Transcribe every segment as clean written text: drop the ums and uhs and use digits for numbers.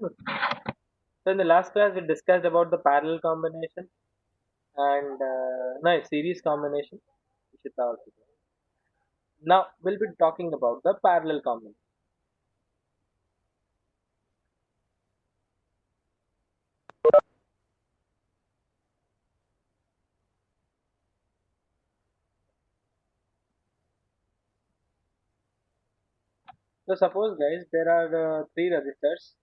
So in the last class we discussed about the parallel combination and no series combination. Ishita also did. Now we'll be talking about the parallel combination. So suppose guys there are three resistors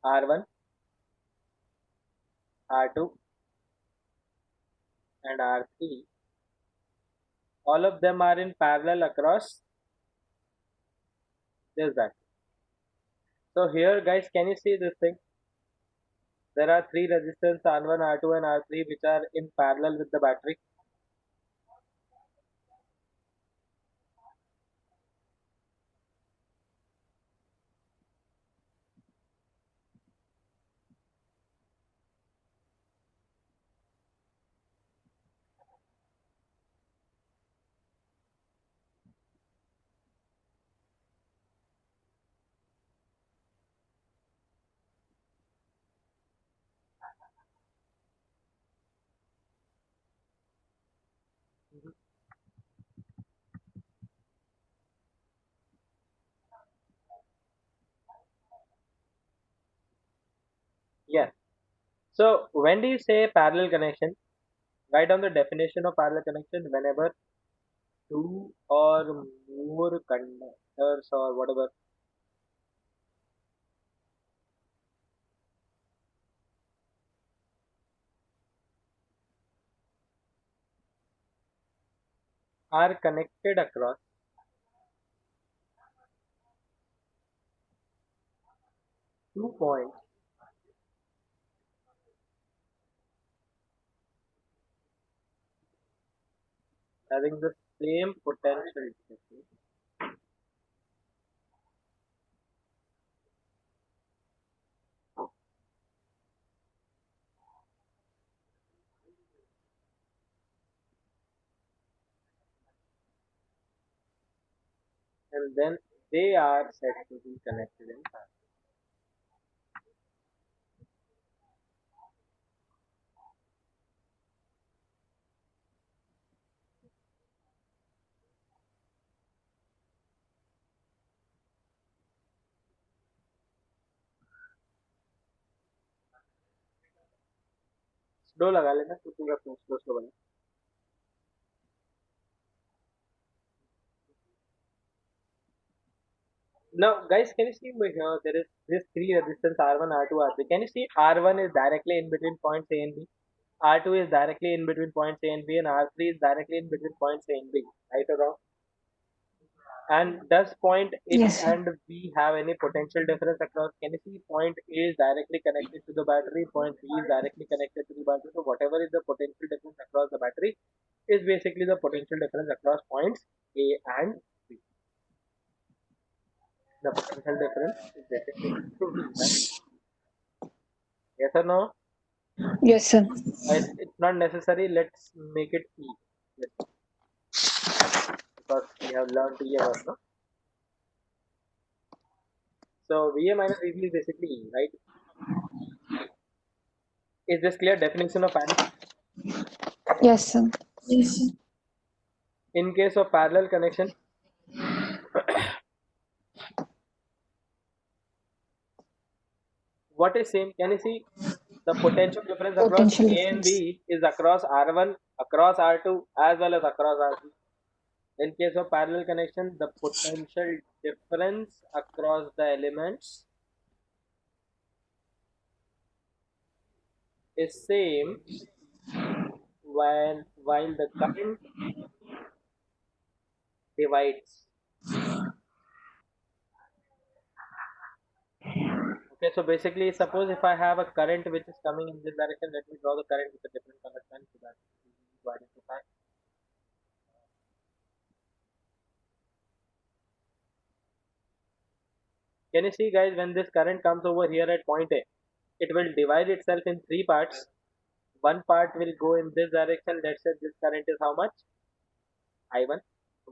R1, R2 and R3. All of them are in parallel across this battery. So here guys can you see this thing? There are three resistors R1, R2 and R3 which are in parallel with the battery. Yes. So when do you say parallel connection? Write down the definition of parallel connection whenever two or more conductors or whatever are connected across two points having the same potential difference, and then they are said to be connected in parallel. Slow लगा लेना तो पूरा slow slow बना. Now, guys, can you see over here? There is this three resistance R1, R2, R3. Can you see R1 is directly in between points A and B? R2 is directly in between points A and B, and R3 is directly in between points A and B. Right or wrong? And does point A Yes, sir. and B have any potential difference across? Can you see point A is directly connected to the battery, point B is directly connected to the battery. So whatever is the potential difference across the battery is basically the potential difference across points A and B. The potential difference is basically to V, right? Yes or no? Yes, sir. It's not necessary. Let's make it E. Let's, because we have learned EMF, no? So VA minus VB is basically E, right? Is this clear definition of parallel? Yes, sir. In case of parallel connection, what is same? Can you see the potential difference across Potential A and difference. B is across R1, across R2, as well as across R3. In case of parallel connection, the potential difference across the elements is same while the current divides. Okay, so basically, suppose if I have a current which is coming in this direction, let me draw the current with a different color pen so that it's easy to identify. Can you see, guys, when this current comes over here at point A, it will divide itself in three parts. One part will go in this direction. Let's say this current is how much? I1.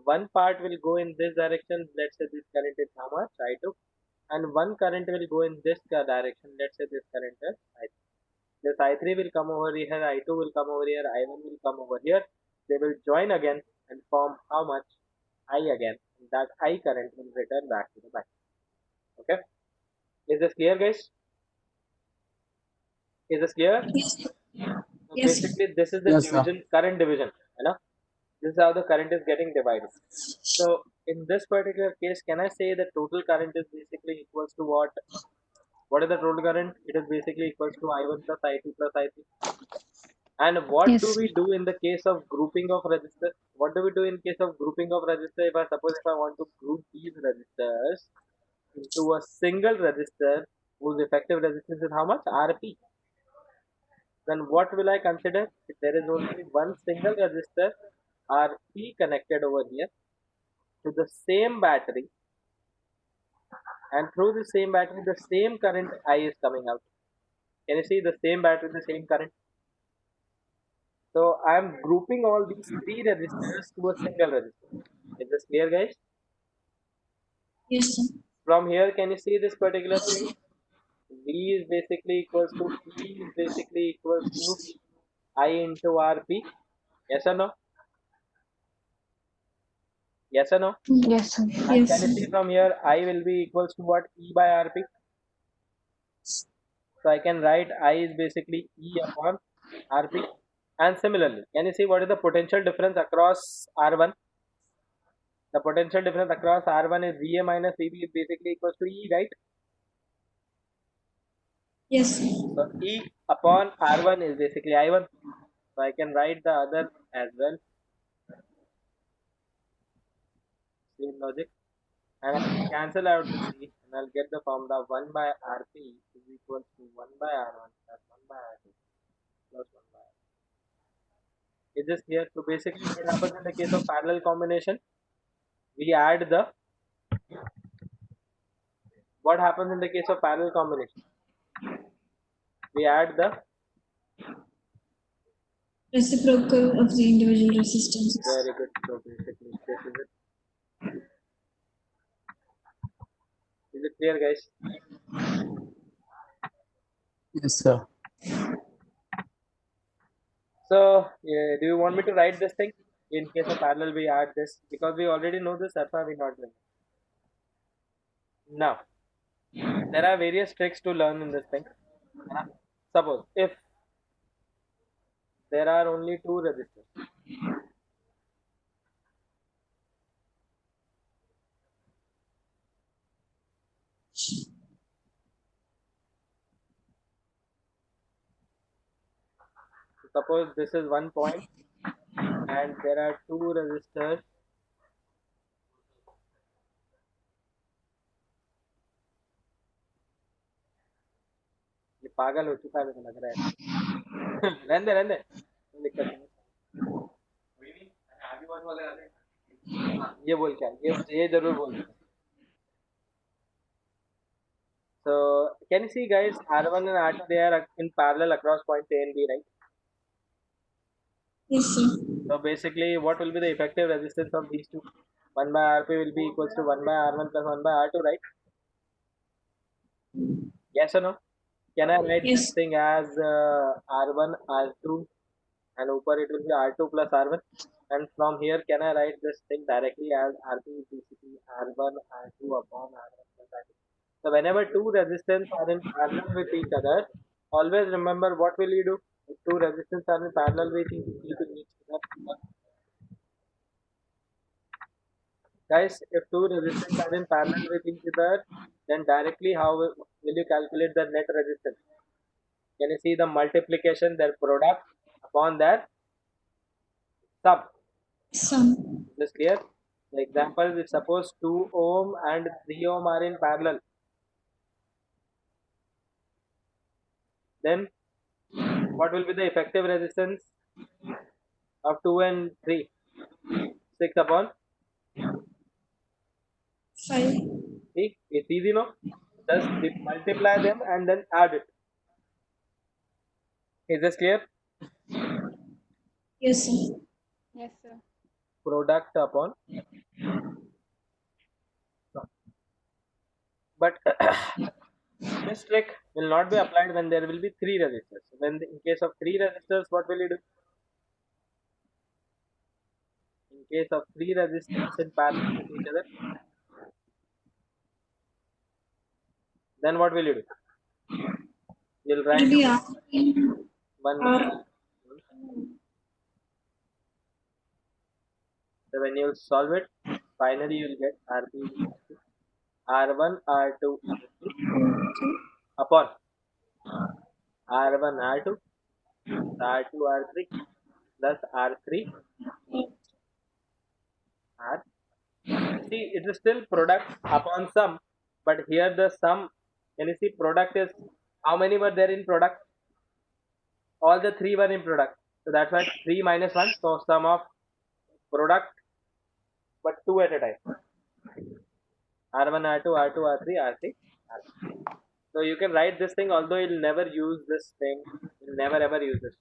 One part will go in this direction. Let's say this current is how much? I2. and one current will go in this direction. Let's say this current is I3. This I3 will come over here, I2 will come over here, I1 will come over here. They will join again and form how much? I again. And that I current will return back to the battery. Okay? Is this clear, guys? Is this clear? So Yes. basically, this is the Yes, sir. division, current division. You know? This is how the current is getting divided. So in this particular case, can I say the total current is basically equals to what? What is the total current? It is basically equals to I1 plus I2 plus I3. And what do Yes. we do in the case of grouping of resistors? What do we do in case of grouping of resistors? If I want to group these resistors into a single resistor whose effective resistance is how much? Rp. Then what will I consider? If there is only one single resistor Rp connected over here to the same battery, and through the same battery the same current I is coming out. Can you see the same battery, the same current? So I am grouping all these three resistors to a single resistor. Is this clear, guys? Yes, sir. From here, can you see this particular thing? V is basically equals to E is basically equals to I into Rp. Yes or no? Yes or no? Yes, sir. And can you see from here, I will be equals to what? E by Rp. So I can write I is basically E upon Rp. And similarly, can you see what is the potential difference across R1? The potential difference across R1 is VA minus VB is basically equals to E, right? Yes, sir. So E upon R1 is basically I1. So I can write the other as well. Same logic. And I'll cancel out the C and I'll get the formula 1 by Rp is equals to 1 by R1 plus 1 by R2 plus 1 by R. Is this clear? So basically what happens in the case of parallel combination? We add the, what happens in the case of parallel combination? We add the, Reciprocal of the individual resistances. very good. So basically this is it. Is it clear, guys? Yes, sir. So do you want me to write this thing? In case of parallel, we add this because we already know this. That's why we're not doing it. Now, there are various tricks to learn in this thing. Suppose if there are only two resistors, suppose this is one point and there are two resistors. ये पागल हो चुका है मुझे लग रहा है रहने दे कोई दिक्कत नहीं ये बोल क्या ये जरूर बोल so can you see guys R1 and R2 they are in parallel across points A and B, right? Yes, sir. So basically what will be the effective resistance of these two? 1 by Rp will be equals to 1 by R1 plus 1 by R2, right? Yes or no? Can I write Yes. this thing as R1 R2 and over it will be R2 plus R1, and from here can I write this thing directly as Rp is basically R1 R2 upon R1 plus R2. So whenever two resistance are in parallel with each other, always remember what will you do? If two resistance are in parallel with each other, guys, if two resistance are in parallel with each other, then directly how will you calculate the net resistance? Can you see the multiplication, their product upon their sum? Some. Is this clear? The example is suppose 2 ohm and 3 ohm are in parallel. Then what will be the effective resistance of 2 and 3? 6 upon 5. 3. It's easy, no? Just multiply them and then add it. Is this clear? Yes, sir. Yes, sir. Product upon sum. But this trick will not be applied when there will be three resistors. In case of three resistors, what will you do? In case of three resistors in parallel with each other, then what will you do? You'll It will write be R3 one. R. So when you solve it, finally you'll get R3 R1 R2 R3 upon R1 R2 R2 R3 plus R3 R. See, it is still product upon sum, but here the sum. Can you see product is how many were there in product? All the three were in product. So that's why 3 minus 1. So sum of product, but 2 at a time. R1, R2, R2, R3, R3, R3. So you can write this thing, although you'll never use this thing. You'll never ever use this.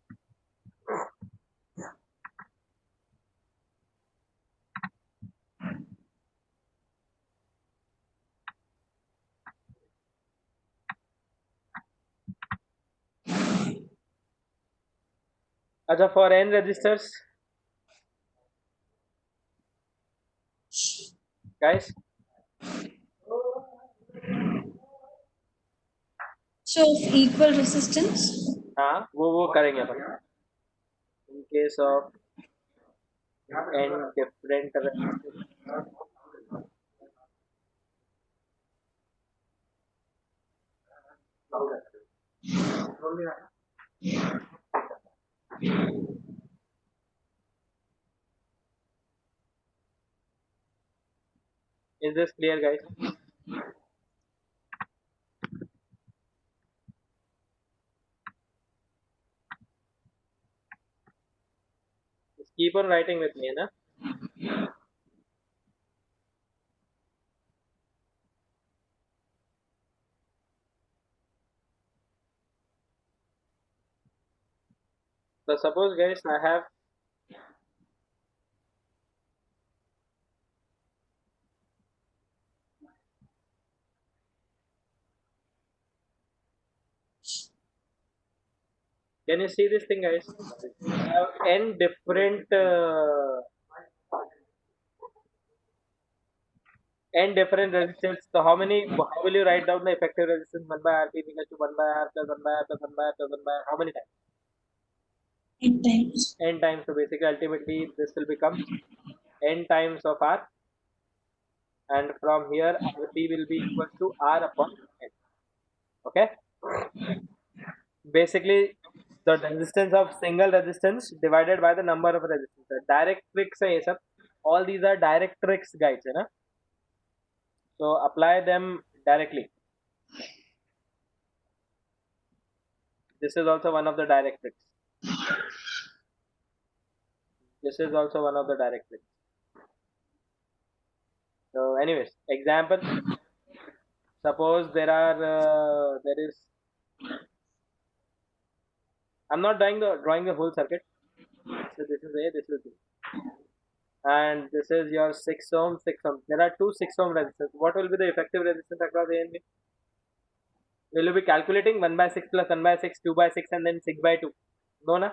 Acha, for n registers, guys, So of equal resistance. हाँ वो करेंगे अपन. In case of n different resistors, is this clear, guys? Just keep on writing with me, na? So suppose, guys, I have can you see this thing, guys? I have n different n different resistors. So how many? How will you write down the effective resistance? 1 by RP equals to 1 by R plus 1 by R plus 1 by R plus 1 by R. How many times? N times. N times. So basically, ultimately, this will become n times of R, and from here, RP will be equal to R upon n. Okay. Basically, the resistance of single resistance divided by the number of resistance. Direct tricks है ये सब. All these are direct tricks, guys, है ना? So apply them directly. This is also one of the direct tricks. This is also one of the direct tricks. So, anyways, example. Suppose there is. I'm not drawing the whole circuit. So this is A, this is B, and this is your 6 ohm, 6 ohm. There are two 6 ohm resistors. What will be the effective resistance across A and B? Will you be calculating 1 by 6 plus 1 by 6, 2 by 6, and then 6 by 2? No, na.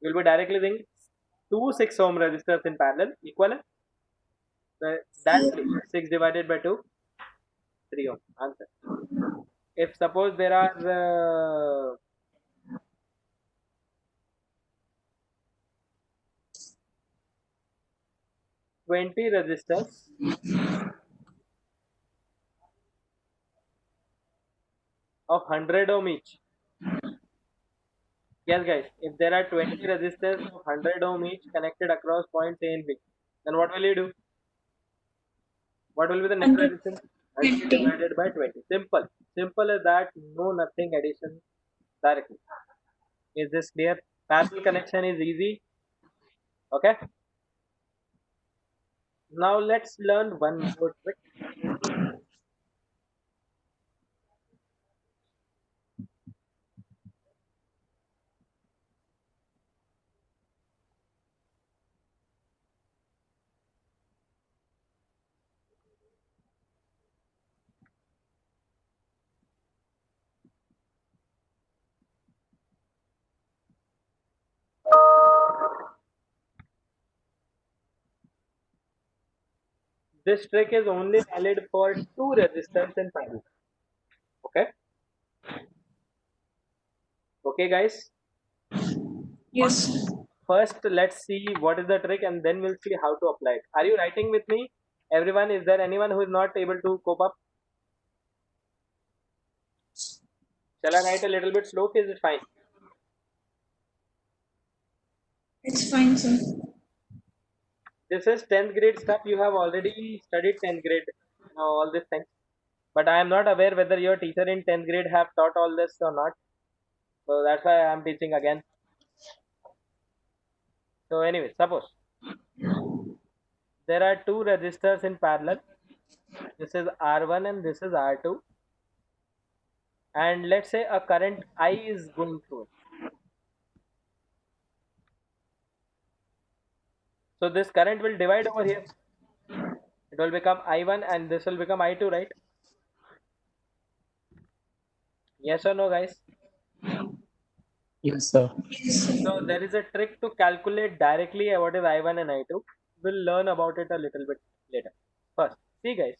You'll be directly doing two 6 ohm resistors in parallel equivalent. That 6 divided by 2, 3 ohm. Answer. If suppose there are 20 resistors of 100 ohm each. Yes, guys, if there are 20 resistors of 100 ohm each connected across points A and B, then what will you do? What will be the net resistance? 100 120. divided by 20. Simple. Simple as that. No, nothing addition directly. Is this clear? Parallel connection is easy. Okay. Now let's learn one more trick. this trick is only valid for two resistors in parallel. Okay. Okay, guys. Yes. First, let's see what is the trick, and then we'll see how to apply it. Are you writing with me, everyone? Is there anyone who is not able to cope up? Shall I write a little bit slow? Is it fine? It's fine, sir. This is 10th grade stuff. You have already studied 10th grade, all these things. But I am not aware whether your teacher in 10th grade have taught all this or not. So that's why I am teaching again. So anyway, suppose there are two resistors in parallel. This is R1 and this is R2. And let's say a current I is going through it. So this current will divide over here. It will become I1 and this will become I2, right? Yes or no, guys? Yes, sir. Yes, sir. So there is a trick to calculate directly what is I1 and I2. We'll learn about it a little bit later. First, see guys,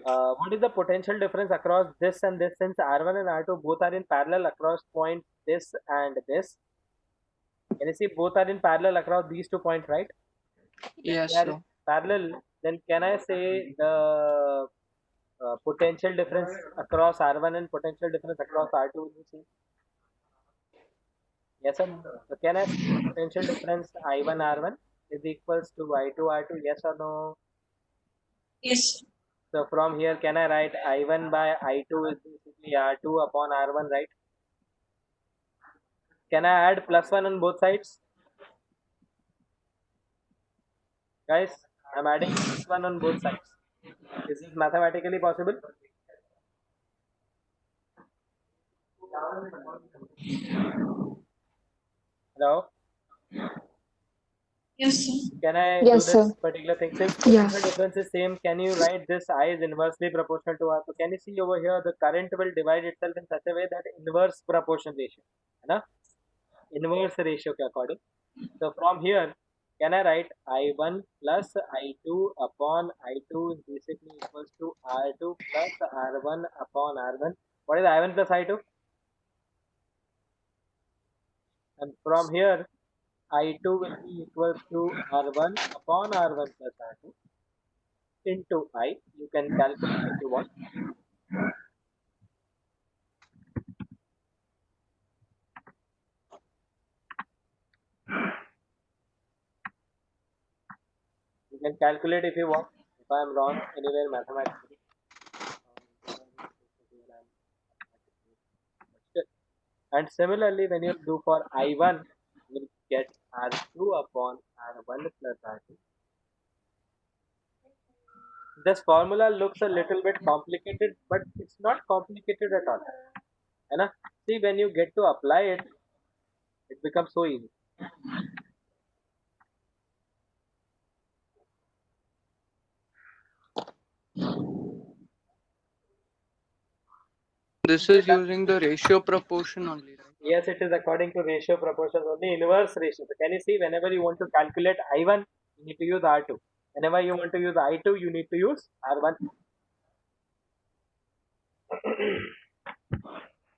what is the potential difference across this and this, since R1 and R2 both are in parallel across points this and this. Can you see both are in parallel across these 2 points, right? Yes, They are sir. parallel, then can I say the potential difference across R1 and potential difference across R2 will be same? Yes or no? So can I say potential difference I1 R1 is equals to I2 R2? Yes or no? Yes, sir. So from here, can I write I1 by I2 is basically R2 upon R1, right? Can I add plus 1 on both sides? Guys, I'm adding plus 1 on both sides. Is this mathematically possible? Hello? Yes, sir. Can I do Yes, this sir. particular thing? Since Yeah. potential difference is same, can you write this I is inversely proportional to R? So can you see over here, the current will divide itself in such a way that inverse proportion ratio. है ना? Inverse ratio के according. So from here, can I write I1 plus I2 upon I2 is basically equals to R2 plus R1 upon R1. What is I1 plus I2? And from here, I2 will be equals to R1 upon R1 plus R2 into I. You can calculate if you want. You can calculate if you want. If I am wrong anywhere mathematically. And similarly, when you do for I1, you'll get R2 upon R1 plus R2. This formula looks a little bit complicated, but it's not complicated at all. है ना? See, when you get to apply it, it becomes so easy. This is using the ratio proportion only, right? Yes, it is according to ratio proportions only, inverse ratio. So can you see, whenever you want to calculate I1, you need to use R2. Whenever you want to use I2, you need to use R1.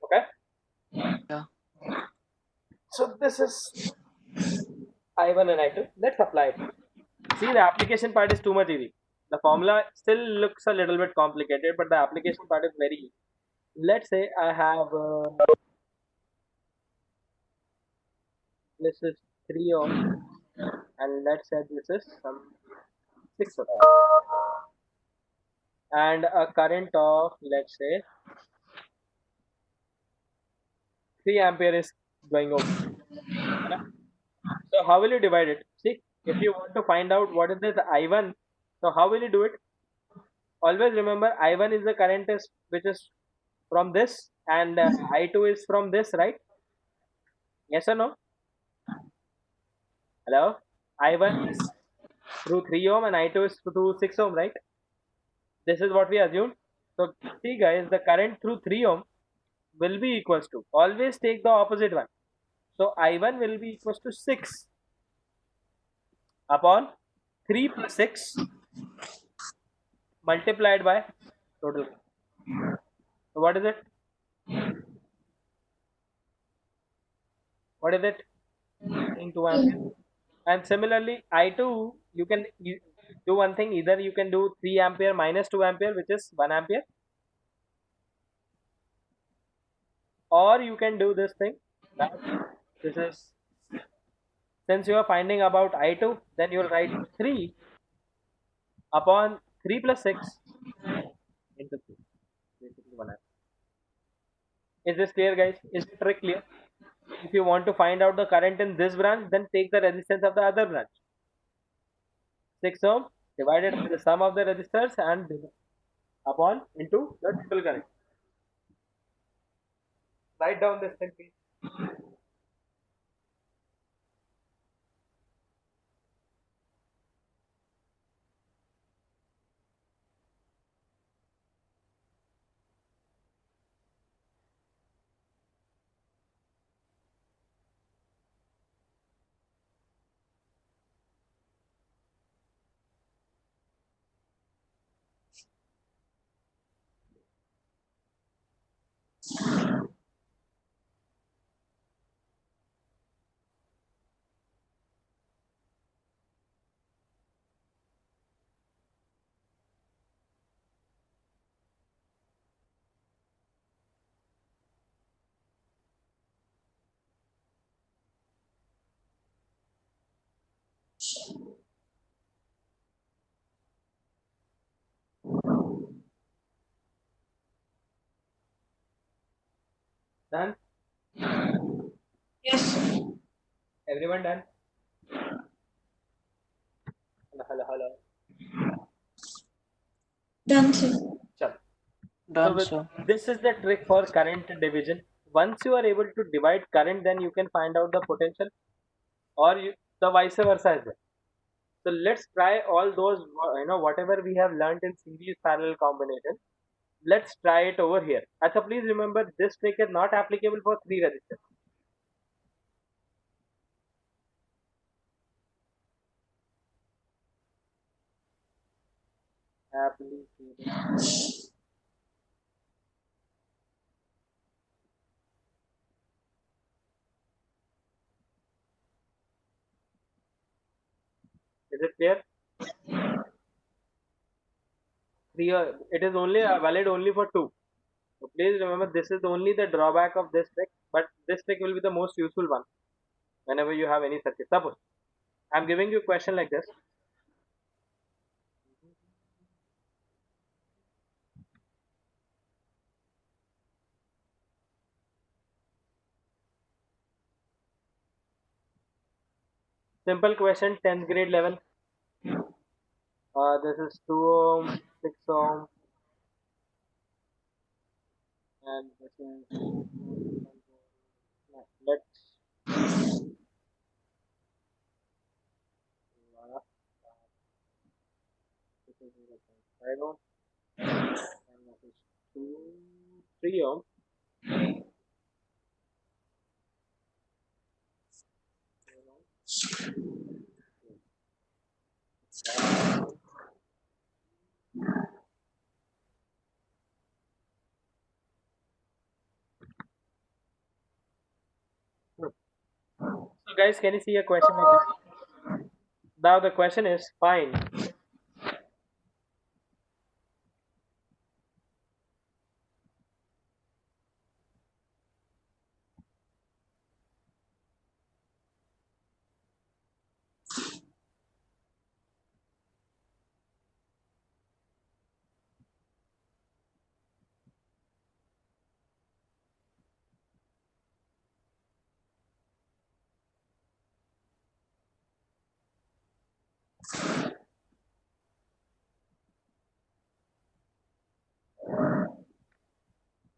Okay? Yeah. So this is I1 and I2. Let's apply it. See, the application part is too much easy. The formula still looks a little bit complicated, but the application part is very easy. Let's say I have this is 3 ohm, and let's say this is some 6 ohm, and a current of, let's say, 3 ampere is going over. So how will you divide it? See, if you want to find out what is this I1, so how will you do it? Always remember I1 is the current is which is from this, and I2 is from this, right? Yes or no? Hello? I1 is through 3 ohm and I2 is through 6 ohm, right? This is what we assume. So see guys, the current through 3 ohm will be equals to, always take the opposite one. So I1 will be equals to 6 upon 3 plus 6. multiplied by total. So what is it? What is it? In 2 ampere. And similarly, I2, you can do one thing. Either you can do 3 ampere minus 2 ampere, which is 1 ampere, or you can do this thing. That this is, since you are finding about I2, then you will write 3 upon 3 plus 6 into 3. Basically 1 ampere. Is this clear, guys? Is the trick clear? If you want to find out the current in this branch, then take the resistance of the other branch. 6 ohm divided by the sum of the resistors and upon into the total current. Write down this thing, please. Done? Yes. Everyone done? Hello. Done, sir. Chalo. So Done, sir. this is the trick for current division. Once you are able to divide current, then you can find out the potential, or the vice versa as well. So let's try all those, whatever we have learned in series parallel combination. Let's try it over here. So please remember, this trick is not applicable for 3 resistors. Applicable. Is it clear? 3. It is only valid only for 2. So please remember, this is only the drawback of this trick, but this trick will be the most useful one whenever you have any circuit. Suppose I'm giving you a question like this. Simple question, 10th grade level. This is 2 ohm, 6 ohm, and this is. Let's. This is 0.5 ohm, and that is 3 ohm. So guys, can you see a question like this? Now the question is, fine.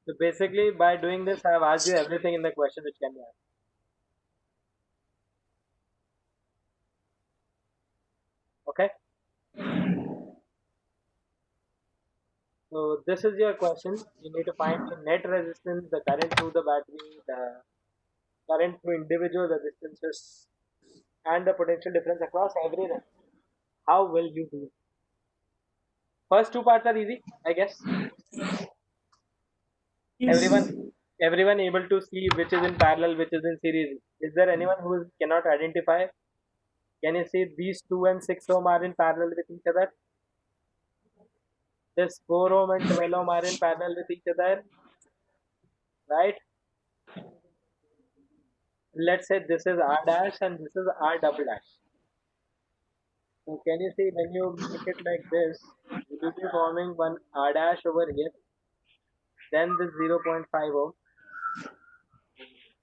So basically, by doing this, I have asked you everything in the question which can be asked. Okay. So this is your question. You need to find the net resistance, the current through the battery, the current through individual resistances, and the potential difference across every resistor. How will you do it? First two parts are easy, I guess. Yes. Everyone able to see which is in parallel, which is in series. Is there anyone who cannot identify? Can you see these 2 and 6 ohm are in parallel with each other? This 4 ohm and 12 ohm are in parallel with each other, right? Let's say this is R dash and this is R double dash. So can you see when you make it like this, you will be forming one R dash over here, then this 0.5 ohm,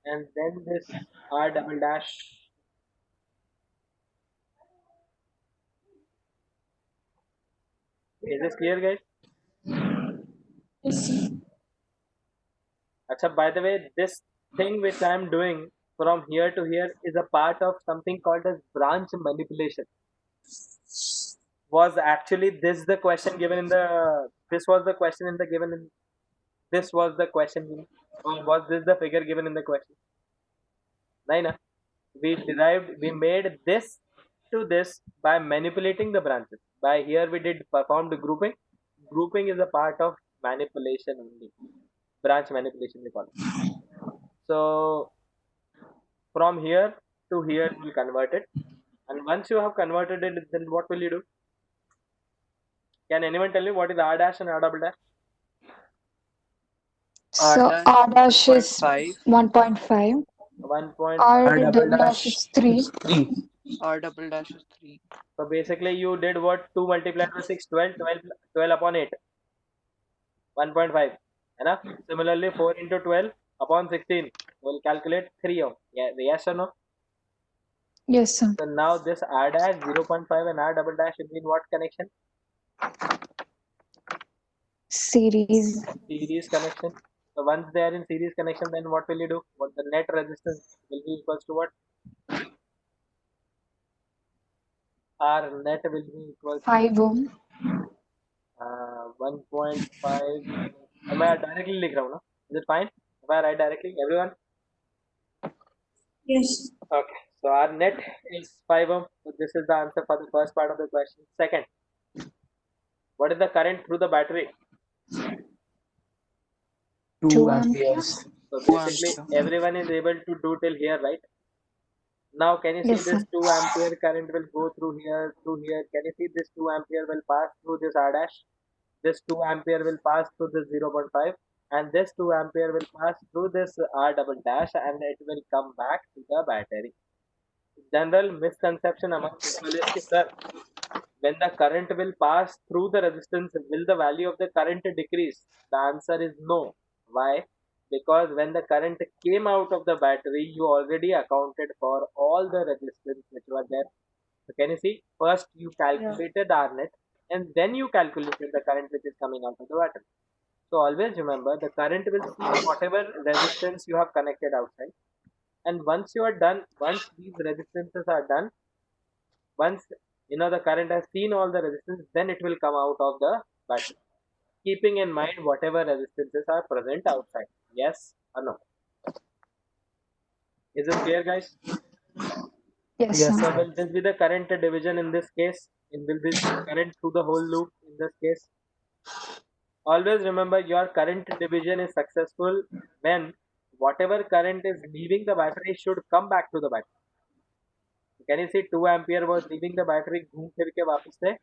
and then this R double dash. Is this clear, guys? Yes, sir. Acha, by the way, this thing which I am doing from here to here is a part of something called as branch manipulation. Was actually this the question given in the, this was the question in the given in, this was the question given, or was this the figure given in the question? Naina, we made this to this by manipulating the branches. By here we did performed grouping. Grouping is a part of manipulation only. Branch manipulation we call it. So from here to here you will convert it. And once you have converted it, then what will you do? Can anyone tell me what is R dash and R double dash? R So dash R dash is 1.5, 1.5, 1.5. R R double double dash is dash 3. is 3. R double dash is 3. So basically you did what? 2 multiplied by 6, 12, 12, 12 upon 8. 1.5. Enough? Similarly 4 into 12 upon 16. We'll calculate 3 ohm. Yeah, yes or no? Yes, sir. So now this R dash 0.5 and R double dash will be in what connection? Series. Series connection. So once they are in series connection, then what will you do? What the net resistance will be equals to what? R net will be equals to 5 ohm. 1.5. मैं directly लिख रहा हूँ ना? Is it fine if I write directly? Everyone? Yes. Okay. So our net is 5 ohm. So this is the answer for the first part of the question. Second, what is the current through the battery? 2 2 amperes. amperes. So 2 basically ampere. everyone is able to do till here, right? Now can you see Yes, this sir. 2 ampere current will go through here, through here. Can you see this 2 ampere will pass through this R dash? This 2 ampere will pass through this 0.5, and this 2 ampere will pass through this R double dash, and it will come back to the battery. General misconception among people is, sir, when the current will pass through the resistance, will the value of the current decrease? The answer is no. Why? Because when the current came out of the battery, you already accounted for all the resistance which were there. So can you see? First you calculated R net, and then you calculated the current which is coming out of the battery. So always remember the current will see whatever resistance you have connected outside. And once you are done, once these resistances are done, once the current has seen all the resistance, then it will come out of the battery, keeping in mind whatever resistances are present outside. Yes or no? Is it clear, guys? Yes, Yes, sir. So sir. will this be the current division in this case? And will this be the current through the whole loop in this case? Always remember your current division is successful when whatever current is leaving the battery should come back to the battery. Can you see 2 ampere was leaving the battery, घूम फिर के वापस से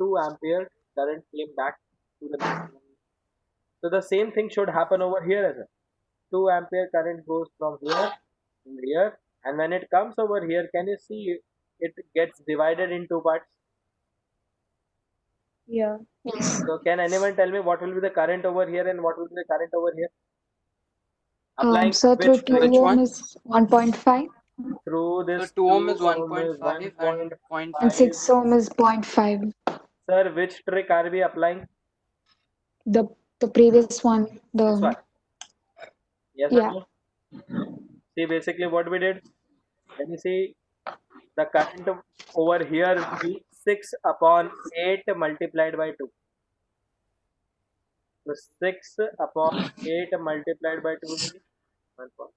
2 ampere current came back to the battery. So the same thing should happen over here as well. 2 ampere current goes from here to here, and when it comes over here, can you see it gets divided in two parts? Yeah. Yes. So can anyone tell me what will be the current over here and what will be the current over here? Applying So through which 2 trick? Which ohm one? is 1.5 Through So this 2 ohm 2 is ohm is 1.5 and and 0.5 6 1.5. ohm is 0.5. Sir, which trick are we applying? The the previous one, This one. the Yes or yeah. no? See, basically what we did, when you see the current over here will be 6 upon 8 multiplied by 2. So 6 upon 8 multiplied by 2 will be 1 point.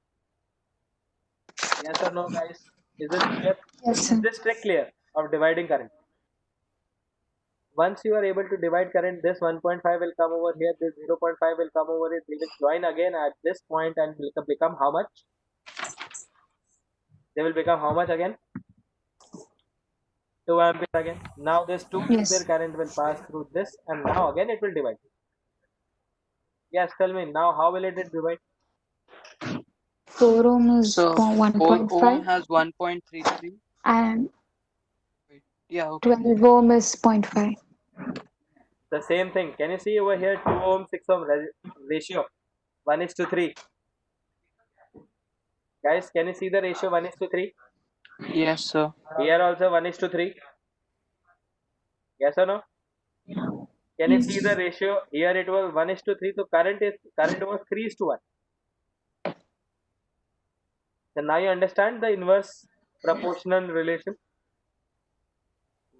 Yes or no, guys? Is this clear? Yes, Is sir. this trick clear of dividing current? Once you are able to divide current, this 1.5 will come over here, this 0.5 will come over here, they will join again at this point and will become how much? They will become how much again? 2 ampere again. Now this 2 Yes. ampere current will pass through this and now again it will divide. Yes, tell me now how will it divide? 4 ohm is So 4 ohm 1.5 has 1.33. and Wait, yeah, okay. 12 ohm is 0.5. The same thing. Can you see over here 2 ohm 6 ohm ratio 1:3? Guys, can you see the ratio 1:3? Yes, sir. Here also 1:3. Yes or no? Can you see the ratio? Here it was 1:3. So current was 3:1. So now you understand the inverse proportional relation.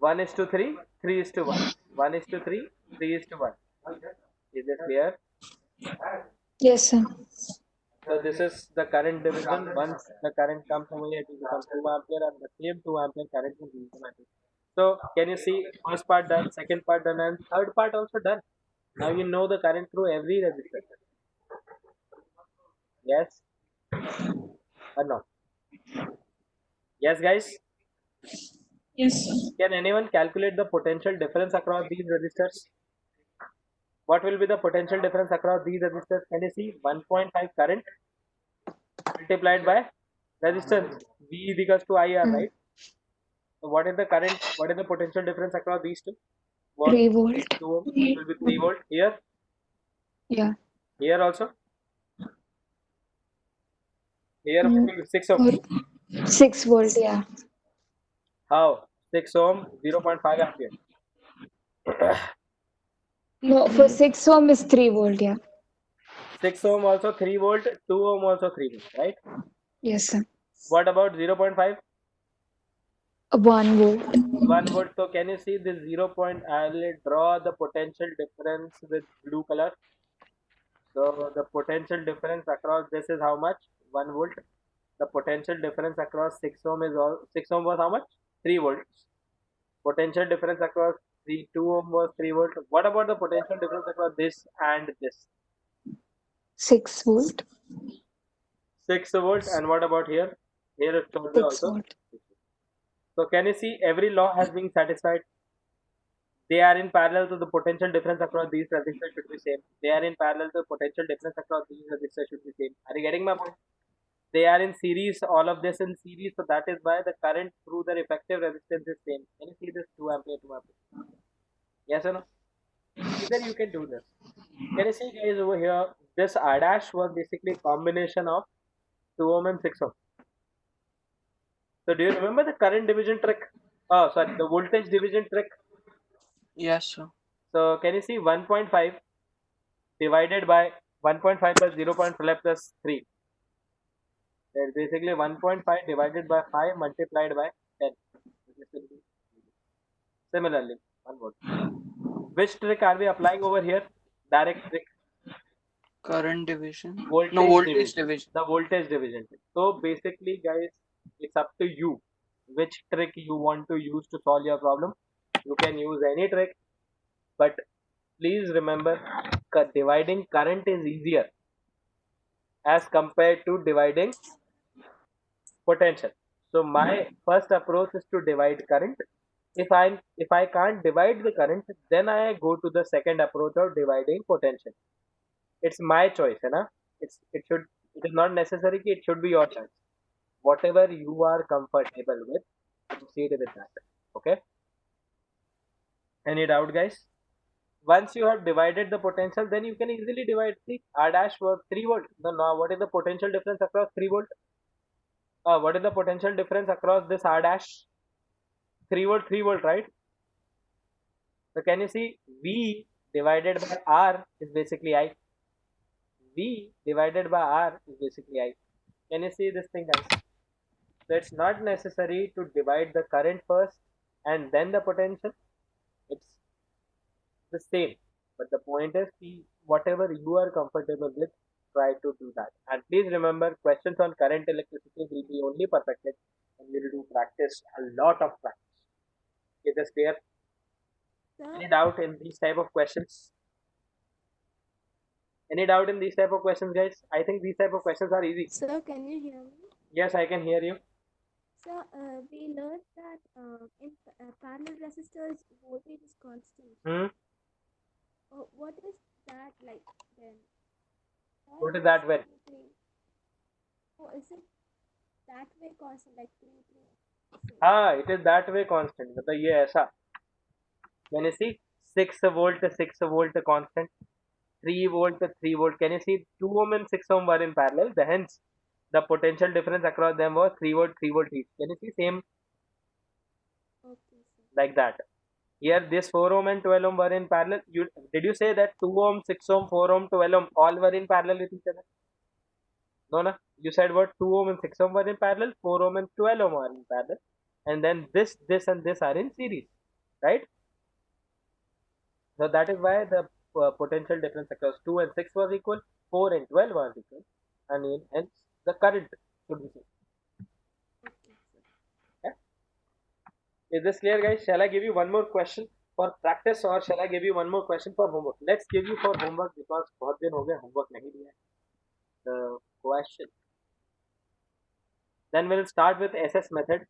1:3, 3:1. 1:3, 3:1. Is it clear? Yes, sir. So this is the current division. Once the current comes over here, it will become 2 ampere and the same 2 ampere current will be automatic. So can you see first part done, second part done and third part also done. Now you know the current through every resistor. Yes or no? Yes guys? Yes, sir. Can anyone calculate the potential difference across these resistors? What will be the potential difference across these resistors? Can you see 1.5 current multiplied by resistance V is equals to IR, right? So what is the current? What is the potential difference across these two? What 3 is volt. 2 ohm? It will be 3 volt. Yeah. Here also. Here Mm, what will be 6 ohm. or 6 volt, yeah. How? 6 ohm, 0.5 ampere. No, for 6 ohm is 3 volt, yeah. 6 ohm also 3 volt, 2 ohm also 3 volt, right? Yes, sir. What about 0.5? 1 volt. 1 volt. So can you see this 0 point? I will draw the potential difference with blue color. So the potential difference across this is how much? 1 volt. The potential difference across 6 ohm is all 6 ohm was how much? 3 volts. Potential difference across 2 ohm was 3 volt. What about the potential difference across this and this? 6 volt. 6 volt. And what about here? Here it should be 6 also. volt. So can you see every law has been satisfied? They are in parallel to the potential difference across these resistors should be same. They are in parallel to the potential difference across these resistors should be same. Are you getting my point? They are in series, all of this in series, so that is why the current through their effective resistance is same. Can you see this 2 ampere, 2 ampere? Yes or no? Either you can do this. Can you see guys over here? This R dash was basically a combination of 2 ohm and 6 ohm. So do you remember the current division trick? Oh, sorry, the voltage division trick. Yes, sir. So can you see 1.5 divided by 1.5 plus 0.5 plus 3? That's basically 1.5 divided by 5 multiplied by 10. Similarly, 1 volt. Which trick are we applying over here? Direct trick. Current division. No, Voltage voltage division. division. The voltage division trick. So basically, guys, it's up to you which trick you want to use to solve your problem. You can use any trick, but please remember dividing current is easier as compared to dividing potential. So my first approach is to divide current. If I can't divide the current, then I go to the second approach of dividing potential. It's my choice, है ना? It is not necessary कि it should be your choice. Whatever you are comfortable with, proceed with that. Okay? Any doubt, guys? Once you have divided the potential, then you can easily divide. See, R dash was 3 volt. Now what is the potential difference across 3 volt? What is the potential difference across this R dash? 3 volt, right? So can you see V divided by R is basically I. V divided by R is basically I. Can you see this thing, guys? So it's not necessary to divide the current first and then the potential. It's the same. But the point is, see, whatever you are comfortable with, try to do that. And please remember, questions on current electricity will be only perfected when you do practice, a lot of practice. Is this clear? Any doubt in these type of questions? Any doubt in these type of questions, guys? I think these type of questions are easy. Sir, can you hear me? Yes, I can hear you. Sir, we learned that in parallel resistors, voltage is constant. Hmm. What is that like then? What is that when? Oh, is it that way constant like 3? हाँ, it is that way constant. मतलब ये ऐसा. Can you see 6 volt constant, 3 volt 3 volt. Can you see 2 ohm and 6 ohm were in parallel? Hence the potential difference across them was 3 volt each. Can you see same Okay, sir. like that? Here this 4 ohm and 12 ohm were in parallel. Did you say that 2 ohm, 6 ohm, 4 ohm, 12 ohm all were in parallel with each other? No, no. You said what 2 ohm and 6 ohm were in parallel, 4 ohm and 12 ohm are in parallel, and then this and this are in series, right? So that is why the potential difference across 2 and 6 was equal, 4 and 12 was equal, and hence the current should be same. Okay, sir. Okay? Is this clear, guys? Shall I give you one more question for practice, or shall I give you one more question for homework? Let's give you for homework because बहुत दिन हो गए homework नहीं दिया है. The question. Then we'll start with SS method.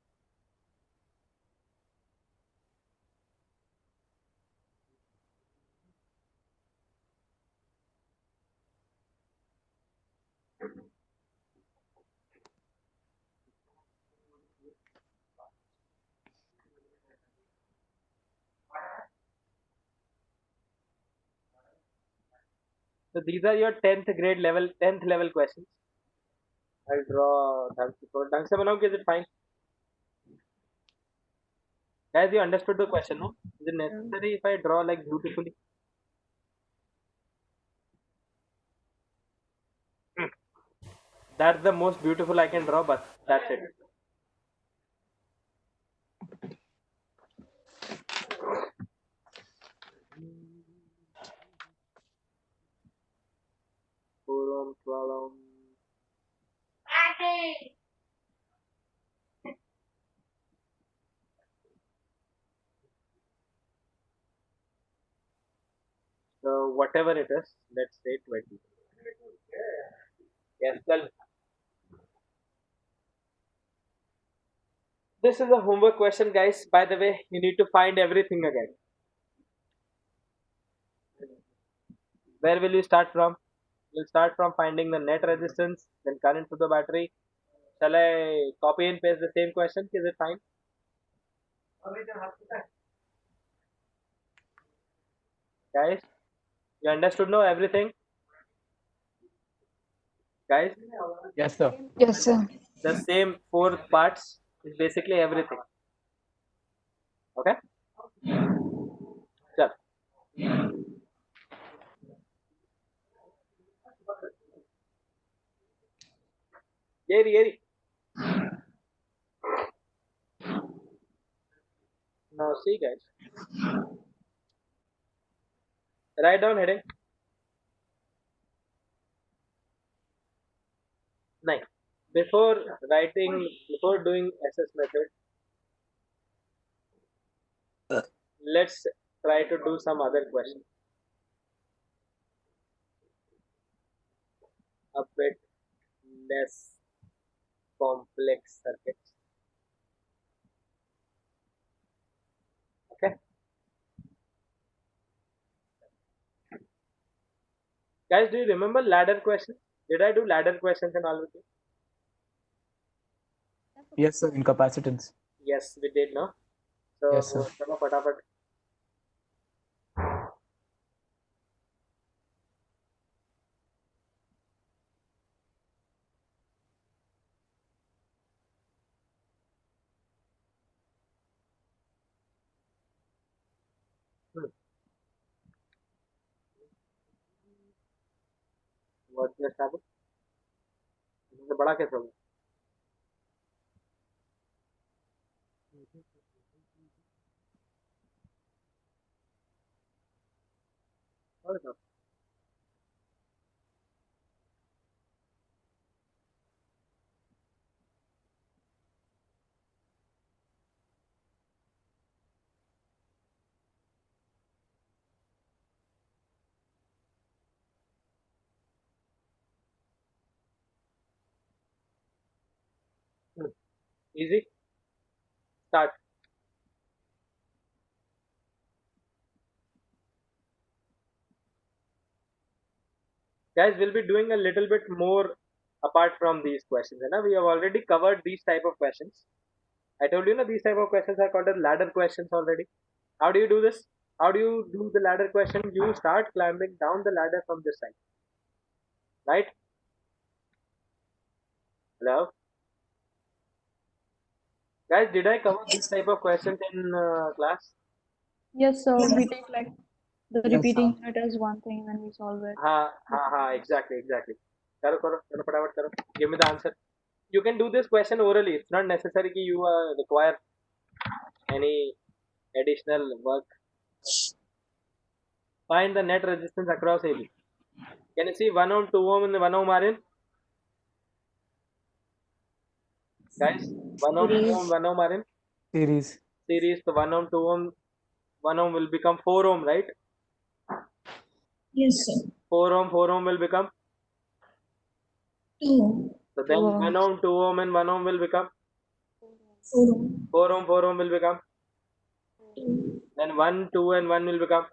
So these are your 10th grade level, 10th level questions. I'll draw ढंग से बनाऊं. Is it fine? Guys, you understood the question, no? Is it necessary if I draw like beautifully? That's the most beautiful I can draw, but that's it. Forum, slalom. So whatever it is, let's say 20. Yes, well, this is a homework question, guys. By the way, you need to find everything again. Where will you start from? You'll start from finding the net resistance, then current to the battery. Shall I copy and paste the same question? Is it fine? Guys, you understood now everything? Guys, Yes, sir. Yes, sir. the same 4 parts is basically everything. Okay? Chal. Yeri. Now see, guys. Write down heading. 9. Before doing SS method, let's try to do some other question. A bit less complex circuits. Okay. Guys, do you remember ladder questions? Did I do ladder questions and all with you? Yes, sir. In capacitance. Yes, we did, no? So, Yes, sir. chalo फटाफट. What just happened? इससे बड़ा कैसे होगा? और क्या? Easy. Start. Guys, we'll be doing a little bit more apart from these questions. You know, we have already covered these type of questions. I told you, these type of questions are called as ladder questions already. How do you do this? How do you do the ladder question? You start climbing down the ladder from this side, right? Hello, guys. Did I cover this type of questions in class? Yes, sir. We take like the Yes, repeating sir. it as one thing and we solve it. Ha, exactly, exactly. Karo, karo, karo, fatafat karo. Give me the answer. You can do this question orally. It's not necessary that you require any additional work. Find the net resistance across AB. Can you see 1 ohm, 2 ohm, and 1 ohm are in? Guys, 1 ohm, 2 ohm, 1 ohm are in Series. series. So 1 ohm, 2 ohm, 1 ohm will become 4 ohm, right? Yes, sir. 4 ohm will become. 2. So then 2 1 ohm, 2 ohm, and 1 ohm will become 4. 4 ohm will become. 2. Then 1, 2, and 1 will become.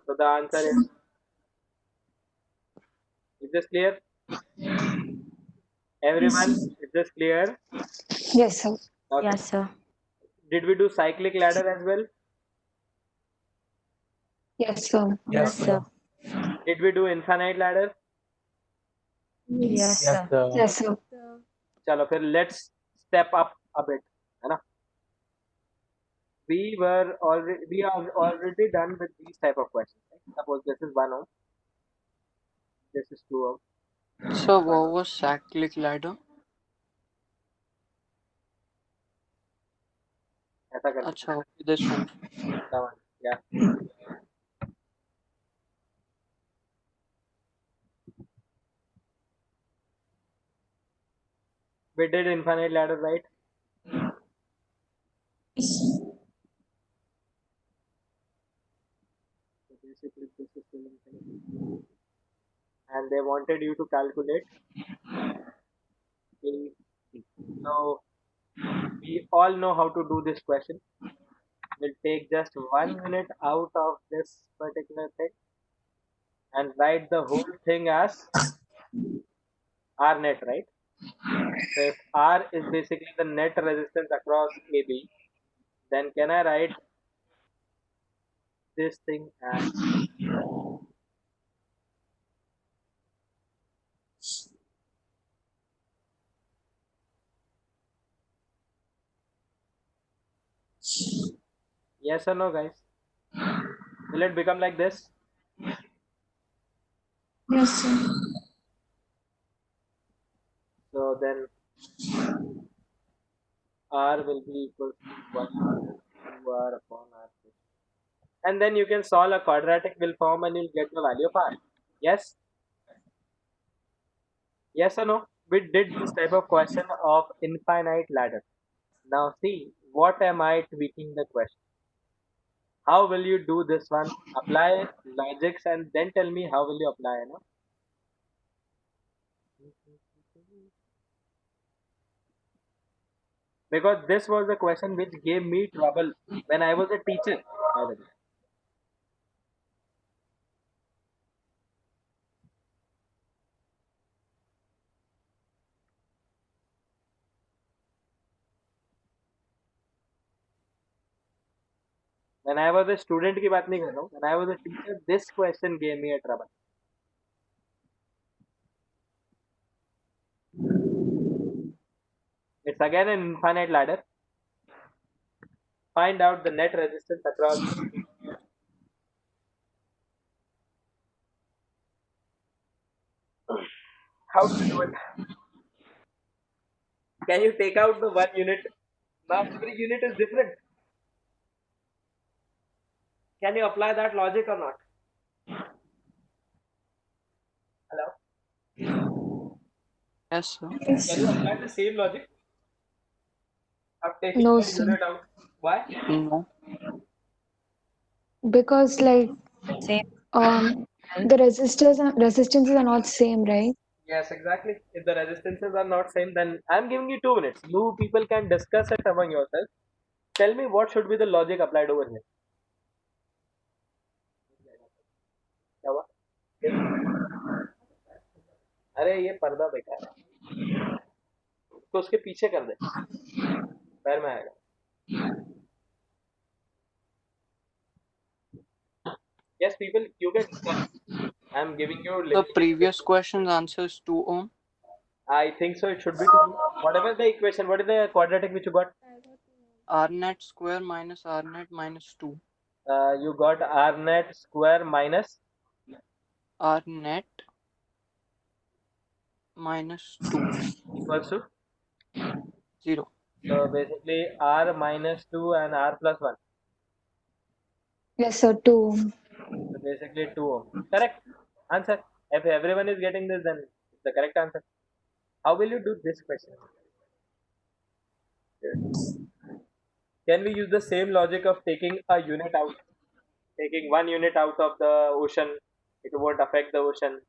So the answer is this clear? Everyone, is this clear? Yes, sir. Okay. Yes, sir. Did we do cyclic ladder as well? Yes, sir. Yes, sir. Did we do infinite ladder? Yes, Yes, sir. sir. Yes, sir. So, Chalo, फिर let's step up a bit, है ना? We are already done with these type of questions. Right? Suppose this is 1 ohm, this is 2 ohm. So what was cyclic ladder? ऐसा कर अच्छा, okay, this one. yeah. We did infinite ladder, right? So basically this is still infinity. And they wanted you to calculate AC. So we all know how to do this question. We'll take just 1 minute out of this particular thing and write the whole thing as R net, right? So if R is basically the net resistance across AB, then can I write this thing as yes or no, guys? Will it become like this? Yes, sir. So then R will be equal to 1 2R upon R. And then you can solve a quadratic will form and you'll get the value of R. Yes? Yes or no? We did this type of question of infinite ladder. Now see, what am I tweaking the question? How will you do this one? Apply logics and then tell me how will you apply, no? Because this was the question which gave me trouble when I was a teacher, by the way. When I was a student की बात नहीं कर रहा हूँ. When I was a teacher, this question gave me a trouble. It's again an infinite ladder. Find out the net resistance across. How to do it? Can you take out the 1 unit? Now every unit is different. Can you apply that logic or not? Hello? Yes, sir. Can you apply the same logic of taking No, 1 unit sir. out? Why? No. Because like same. the resistances are not same, right? Yes, exactly. If the resistances are not same, then I'm giving you 2 minutes. You people can discuss it among yourselves. Tell me what should be the logic applied over here. क्या हुआ? अरे ये पर्दा बेकार है, तो उसके पीछे कर दे, पैर में आएगा. Yes, people, you can discuss. I'm giving you So limited previous space. question's answer is 2 ohm. I think so. It should be 2. Whatever the equation, what is the quadratic which you got? I got 2. R net square minus R net minus 2. You got R net square minus R net minus 2 equals to. 0. So basically R minus 2 and R plus 1. Yes, sir. 2. So basically 2 ohm. Correct answer. If everyone is getting this, then it's the correct answer. How will you do this question? Can we use the same logic of taking a unit out? Taking 1 unit out of the ocean, it won't affect the ocean.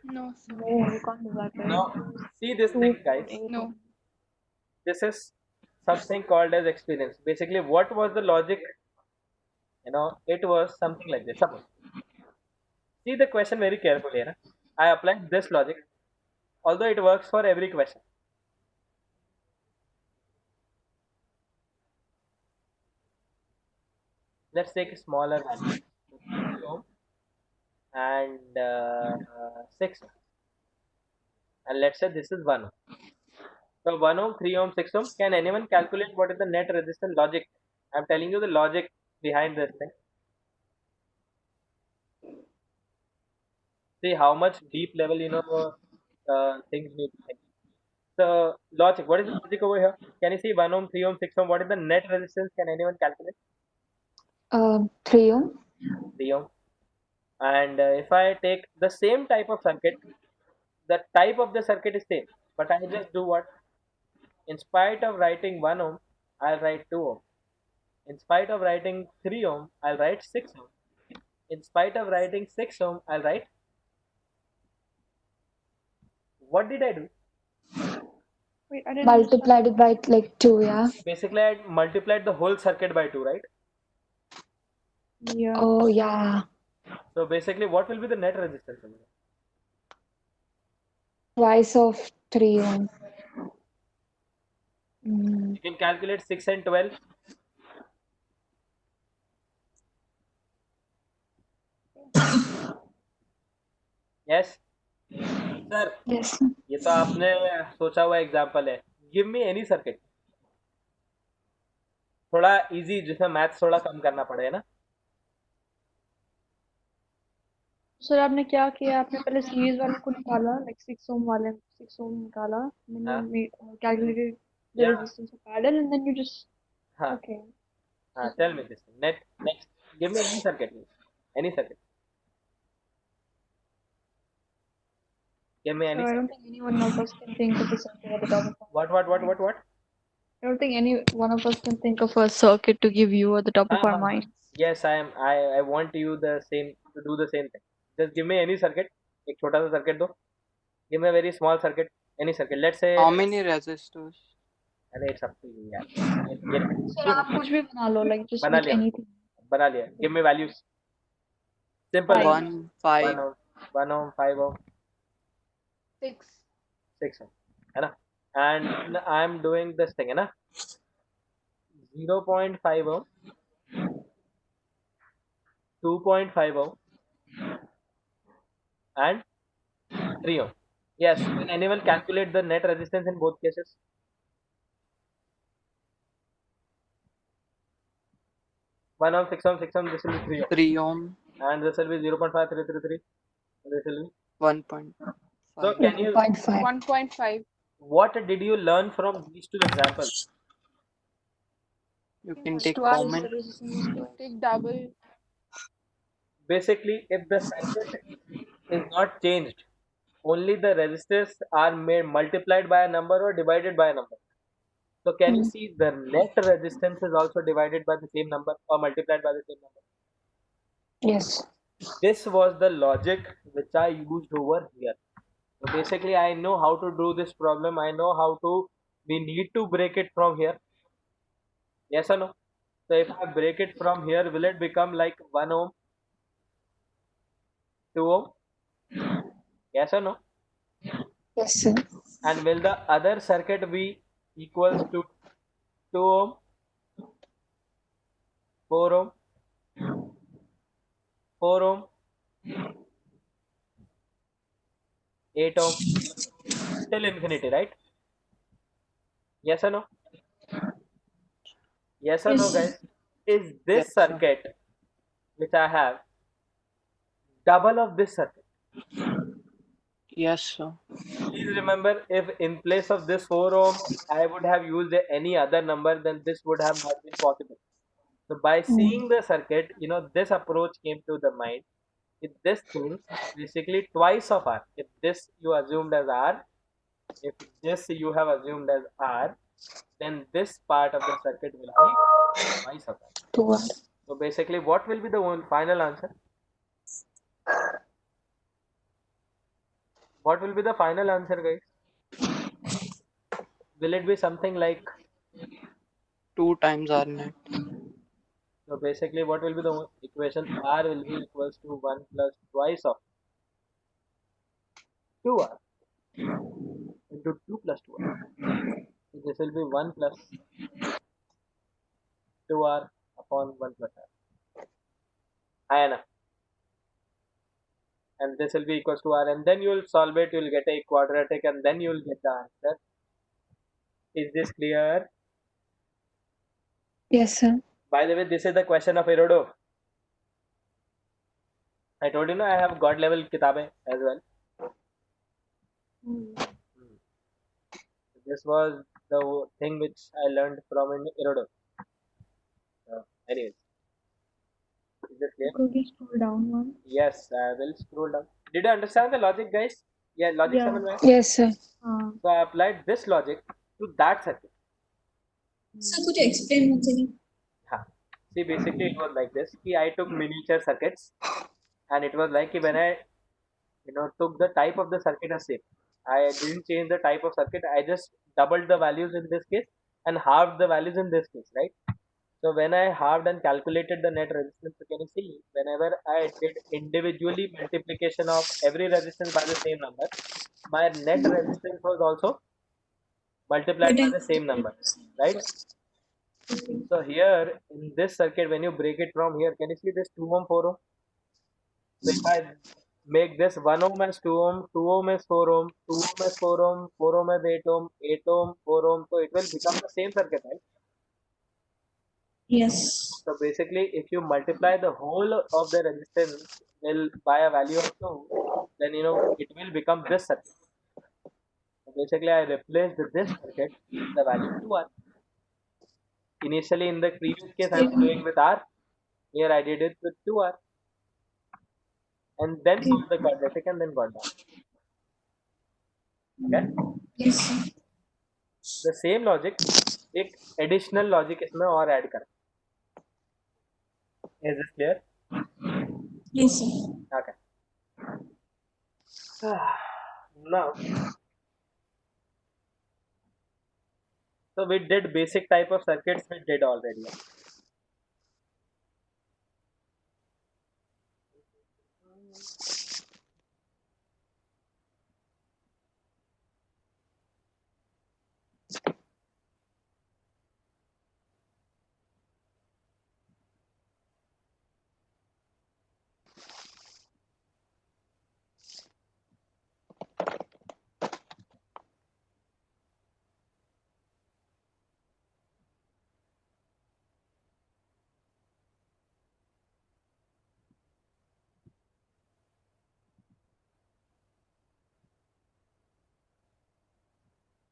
No, sir. No, you can't do that, right? Now, see this thing, guys. No. This is something called as experience. Basically, what was the logic? It was something like this. Suppose, see the question very carefully. I applied this logic, although it works for every question. Let's take a smaller value, 3 ohm and 6 ohm. And let's say this is 1 ohm. So 1 ohm, 3 ohm, 6 ohm. Can anyone calculate what is the net resistance logic? I'm telling you the logic behind this thing. See how much deep level things need to think. So logic. What is the logic over here? Can you see 1 ohm, 3 ohm, 6 ohm? What is the net resistance? Can anyone calculate? 3 ohm. 3 ohm. And if I take the same type of circuit, the type of the circuit is same, but I just do what? In spite of writing 1 ohm, I'll write 2 ohm. In spite of writing 3 ohm, I'll write 6 ohm. In spite of writing 6 ohm, I'll write. What did I do? Wait, I didn't Multiplied it by like 2, yeah? Basically, I multiplied the whole circuit by 2, right? understand. Yeah. Oh, yeah. So basically, what will be the net resistance over here? Twice of 3 ohm. Mm. You can calculate 6 and 12. Yes, sir. Yes. ये तो आपने सोचा हुआ example है. Give me any circuit, थोड़ा easy जिसमें maths थोड़ा कम करना पड़े ना. सर आपने क्या किया, आपने पहले सीरीज वाले को निकाला, लाइक 6 ohm निकाला, then हाँ. you calculated the Yeah. resistance of parallel, and then you just हाँ. okay. हाँ, tell me this thing. Next, give me any circuit. Any circuit. Give me So any I don't circuit. think any one of us can think of a circuit at the top of our What? I don't think any one of us can think of a circuit to give you at the top of our mind. Yes, I want you to do the same thing. Just give me any circuit. एक छोटा सा circuit दो. Give me a very small circuit. Any circuit. Let's say. How many resistors? अरे it's up to you यार. Sir आप कुछ भी बना लो, like just बना make लिया. anything. बना लिया. Give me values. Simple. 1, 5. 1 ohm, 1 ohm, 5 ohm, 6. 6 ohm, है ना? And I'm doing this thing, है ना? 0.5 ohm, 2.5 ohm, and 3 ohm. Yes, can anyone calculate the net resistance in both cases? One ohm, 6 ohm, this will be 3 ohm. 3 ohm. And this will be 0.5333. This will be. 1.5. So can you, 0.5. 1.5. what did you learn from these two examples? You can take Twice common. the resistance. Take double. Basically, if the circuit is not changed, only the resistors are made multiplied by a number or divided by a number. So can you see the net resistance is also divided by the same number or multiplied by the same number? Yes. this was the logic which I used over here. So basically, I know how to do this problem. I know how to. We need to break it from here. Yes or no? So if I break it from here, will it become like 1 ohm, 2 ohm? Yes or no? Yes, sir. And will the other circuit be equals to 2 ohm, 4 ohm, 4 ohm, 8 ohm, till infinity, right? Yes or no? Yes or no, Yes. guys? Is Yes, this sir. circuit which I have double of this circuit? Yes, sir. Please remember, if in place of this 4 ohm, I would have used any other number, then this would have not been possible. So by seeing the circuit, this approach came to the mind. If this thing, basically twice of R. If this you assumed as R, if this you have assumed as R, then this part of the circuit will be twice of R. 2R. So basically, what will be the final answer? What will be the final answer, guys? Will it be something like, 2 times R net. so basically, what will be the equation? R will be equals to 1 plus twice of 2R into 2 plus 2R. So this will be 1 plus 2R upon 1 plus R. Ayana. And this will be equals to R, and then you will solve it, you will get a quadratic, and then you will get the answer. Is this clear? Yes, sir. By the way, this is the question of Herodo. I told you, no, I have God level kitabe as well. This was the thing which I learned from Herodo. Anyways, is this clear? Could you scroll down one? Yes, I will scroll down. Did you understand the logic, guys? Yeah, logic Yeah. 7, right? Yes, sir. So I applied this logic to that circuit. Sir, could you explain once again? Huh. See, basically it was like this. I took miniature circuits, and it was like when I took the type of the circuit as same. I didn't change the type of circuit. I just doubled the values in this case and halved the values in this case, right? So when I halved and calculated the net resistance, you can see whenever I did individually multiplication of every resistance by the same number, my net resistance was also multiplied by the same number, right? So here in this circuit, when you break it from here, can you see this 2 ohm, 4 ohm? So if I make this 1 ohm as 2 ohm, 2 ohm as 4 ohm, 2 ohm as 4 ohm, 4 ohm as 8 ohm, 8 ohm, 4 ohm, so it will become the same circuit, right? Yes. So basically, if you multiply the whole of the resistance will by a value of 2, then it will become this circuit. So basically, I replaced this circuit with the value 2R. Initially, in the previous case, I was doing with R. Here, I did it with 2R. And then solved the quadratic and then got down. Okay? Yes, sir. The same logic, एक additional logic इसमें और add करें. Is this clear? Yes, sir. Okay. Now, so we did basic type of circuits. We did already.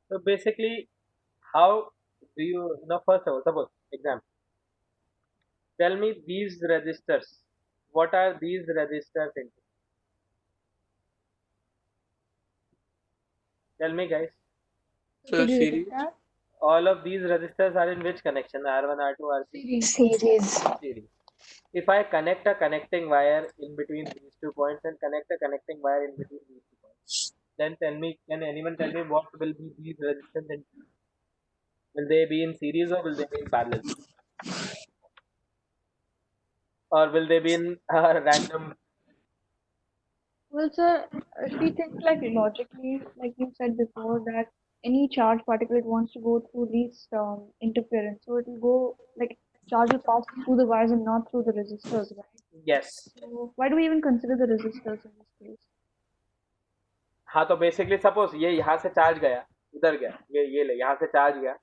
So basically, how do you first of all, suppose example. Tell me these resistors. What are these resistors into? Tell me, guys. So Could you repeat series. that? All of these resistors are in which connection? R1, R2, R3? Series. Series. if I connect a connecting wire in between these 2 points and connect a connecting wire in between these 2 points, then tell me, can anyone tell me what will be these resistance in? Will they be in series or will they be in parallel? Or will they be in random? Well, sir, if we think like logically, like you said before, that any charged particle it wants to go through least interference, so it will go like charge will pass through the wires and not through the resistors, right? Yes. So why do we even consider the resistors in this case? हाँ तो basically suppose ये यहाँ से charge गया, उधर गया, ये ले यहाँ से चार्ज गया,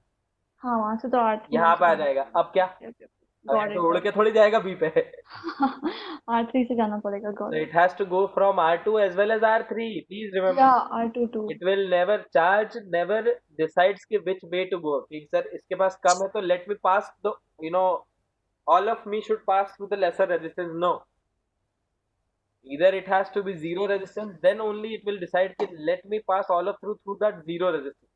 हाँ, वहां से तो R3 यहाँ पे आ जाना जाएगा. पड़ेगा. अब क्या? Yep, yep. अब Got ऐसे it, उड़ got के it. थोड़ी जाएगा बी पे. R3 से जाना पड़ेगा. Got So it. it has to go from R2 as well as R3. Please remember. Yeah, R2 too. It will never charge, never decides कि which way to go. ठीक sir, इसके पास कम है तो let me pass the, all of me should pass through the lesser resistance. No. Either it has to be zero resistance, then only it will decide कि let me pass all of through that zero resistance.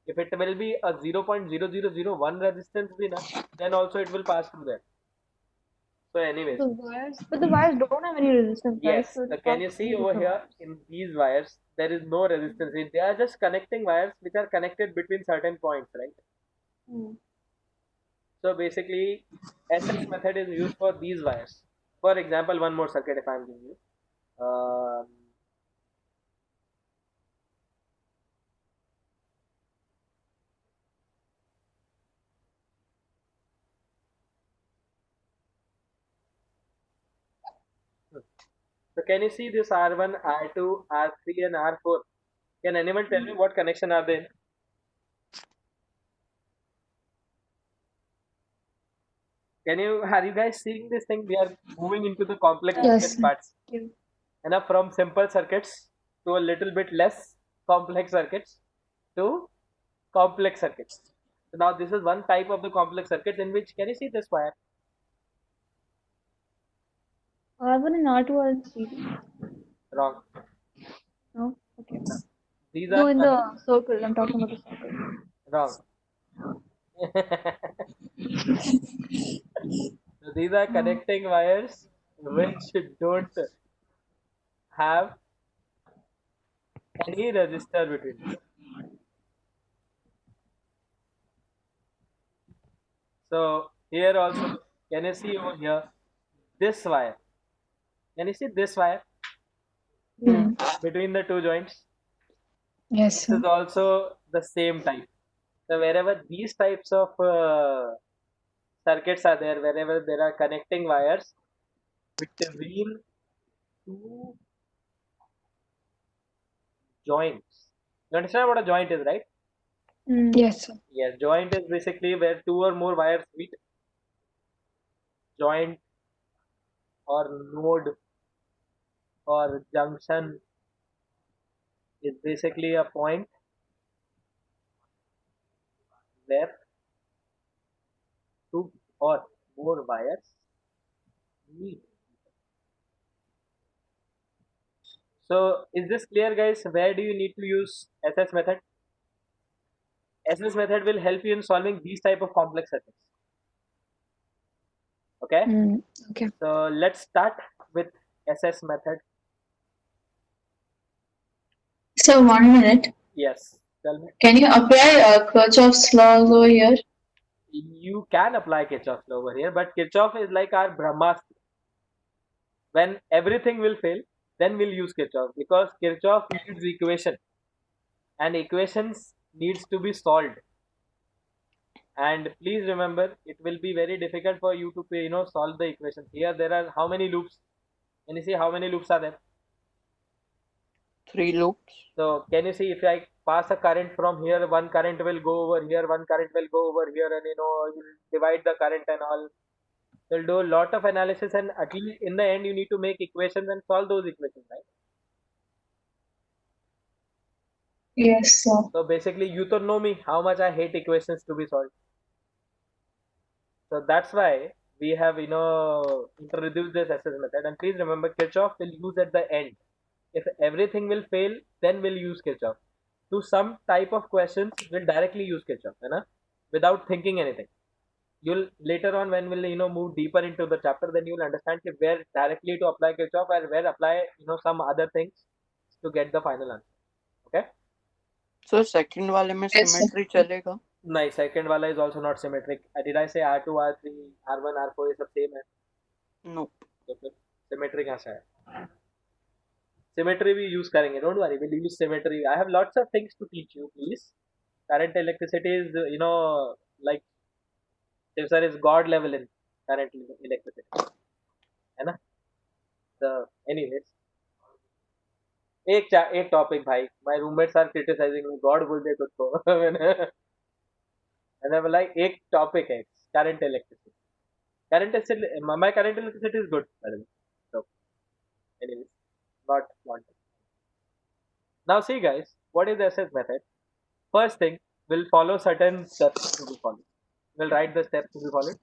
If it will be a 0.0001 resistance भी ना, then also it will pass through that. So anyways, But the wires don't have any resistance, right? yes. So So it's can not you see any over different here wires. in these wires, there is no resistance. They are just connecting wires which are connected between certain points, right? Hmm. So basically, SS method is used for these wires. For example, one more circuit if I am giving you. So can you see this R1, R2, R3 and R4? Can anyone tell me what connection are they in? Are you guys seeing this thing? We are moving into the complex Yes, circuit parts. Yeah. Enough from simple circuits to a little bit less complex circuits to complex circuits. So now this is one type of the complex circuits in which, can you see this wire? R1 and R2 are in series. Wrong. No? Okay. These No, are in the circle. I'm talking about the circle. wrong. So these are connecting wires which don't have any resistor between them. So here also, can you see over here this wire? Can you see this wire Mm. between the two joints? Yes, This sir. is also the same type. So wherever these types of circuits are there, wherever there are connecting wires between two joints. You understand what a joint is, right? Hmm. Yes, sir. Yes, joint is basically where two or more wires meet. Joint or node or junction is basically a point where two or more wires meet. So is this clear, guys? Where do you need to use SS method? SS method will help you in solving these type of complex circuits. Okay, Mm. Okay. so let's start with SS method. So 1 minute. Yes, tell me. Can you apply Kirchhoff's law over here? You can apply Kirchhoff's law over here, but Kirchhoff is like our Brahmastra. When everything will fail, then we'll use Kirchhoff, because Kirchhoff needs equation and equations needs to be solved. And please remember, it will be very difficult for you to solve the equations. Here there are how many loops? Can you see how many loops are there? 3 loops. So can you see, if I pass a current from here, one current will go over here, one current will go over here, and you'll divide the current and all. You'll do a lot of analysis, and at least in the end you need to make equations and solve those equations, right? Yes, sir. So basically, you don't know me how much I hate equations to be solved. So that's why we have introduced this SS method. And please remember, Kirchhoff will use at the end. If everything will fail, then we'll use Kirchhoff. To some type of questions, we'll directly use Kirchhoff, without thinking anything. you'll later on when we'll move deeper into the chapter, then you'll understand कि where directly to apply Kirchhoff and where apply some other things to get the final answer. Okay. So second वाले में Yes, sir. symmetry चलेगा? Nice. Second wala is also not symmetric. Did I say R2, R3, R1, R4 is the same? Nope. तो फिर symmetry कहाँ से है? Symmetry we use करेंगे. Don't worry, we'll use symmetry. I have lots of things to teach you. Please. Current electricity is like sir is god level in current electricity. है ना? So anyways, एक topic भाई. My roommates are criticizing me. God बोल दे खुद को. मैंने बोला एक टॉपिक है current electricity. My current electricity is good, by the way. So, anyways, not wanted. Now, see, guys, what is the SS method? First thing, we'll follow certain steps to be followed. We'll write the steps to be followed.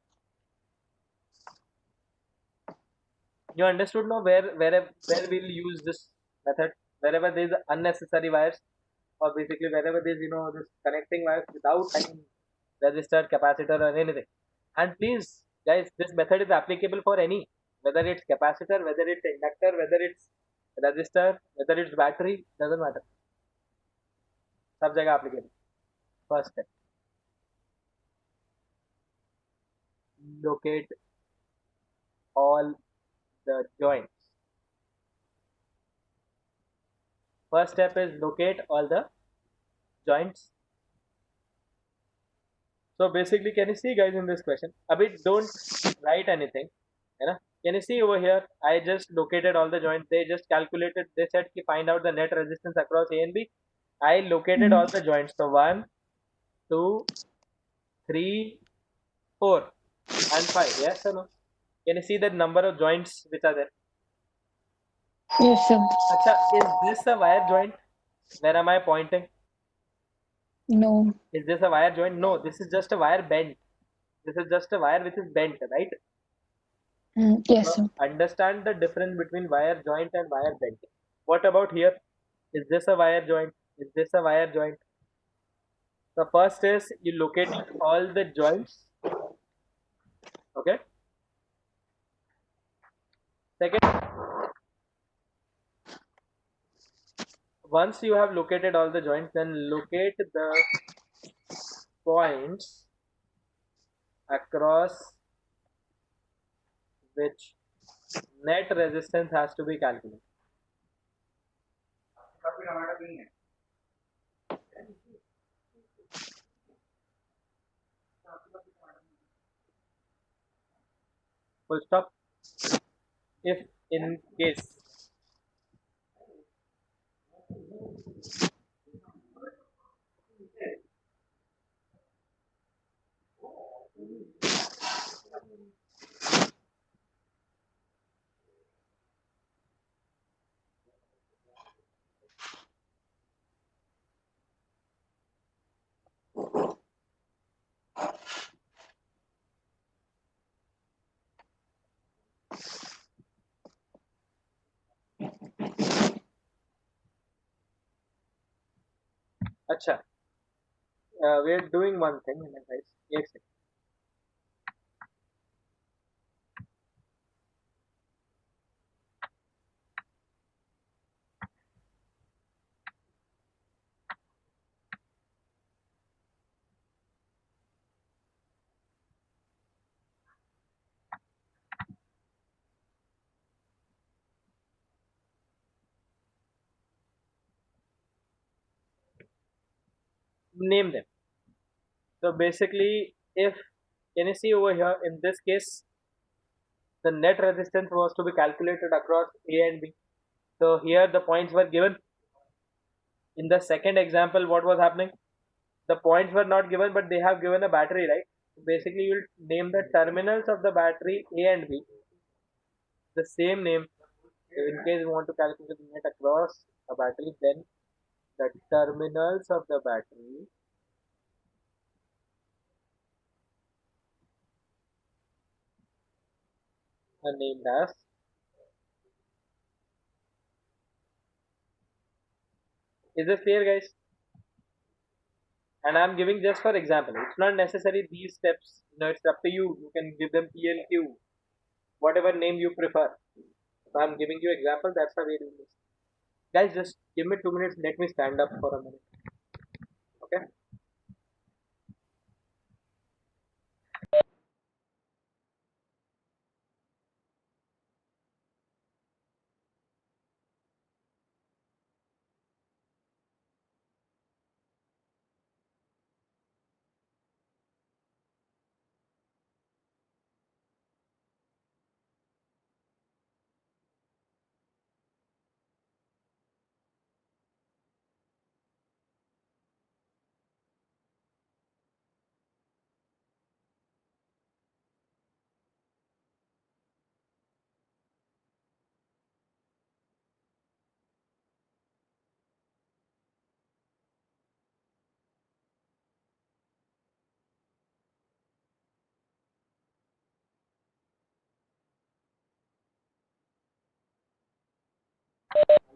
You understood now where we'll use this method? Wherever there is unnecessary wires, or basically wherever there is this connecting wires without any resistor, capacitor, or anything. And please, guys, this method is applicable for any, whether it's capacitor, whether it's inductor, whether it's resistor, whether it's battery, doesn't matter. सब जगह applicable. First step, locate all the joints. First step is locate all the joints. So basically, can you see, guys, in this question? Abhi don't write anything. Can you see over here? I just located all the joints. They just calculated. They said ki find out the net resistance across A and B. I located all the joints. So 1, 2, 3, 4, and 5. Yes or no? Can you see the number of joints which are there? Yes, sir. Acha, is this a wire joint? Where am I pointing? No. Is this a wire joint? No, this is just a wire bent. This is just a wire which is bent, right? Yes, sir. Understand the difference between wire joint and wire bent. What about here? Is this a wire joint? Is this a wire joint? The first is you locate all the joints. Okay. Second, once you have located all the joints, then locate the points across which net resistance has to be calculated. Full stop. If in case Acha, we're doing one thing, guys. Yes. Name them. So basically, if can you see over here in this case, the net resistance was to be calculated across A and B. So here the points were given. In the second example, what was happening? The points were not given, but they have given a battery, right? So basically, you'll name the terminals of the battery A and B the same name. So in case you want to calculate the net across a battery, then the terminals of the battery are named as is this clear, guys? And I'm giving just for example. It's not necessary these steps. It's up to you. You can give them P and Q, whatever name you prefer. So I'm giving you example. That's how we do this. Guys, just give me 2 minutes. Let me stand up for a minute. Okay.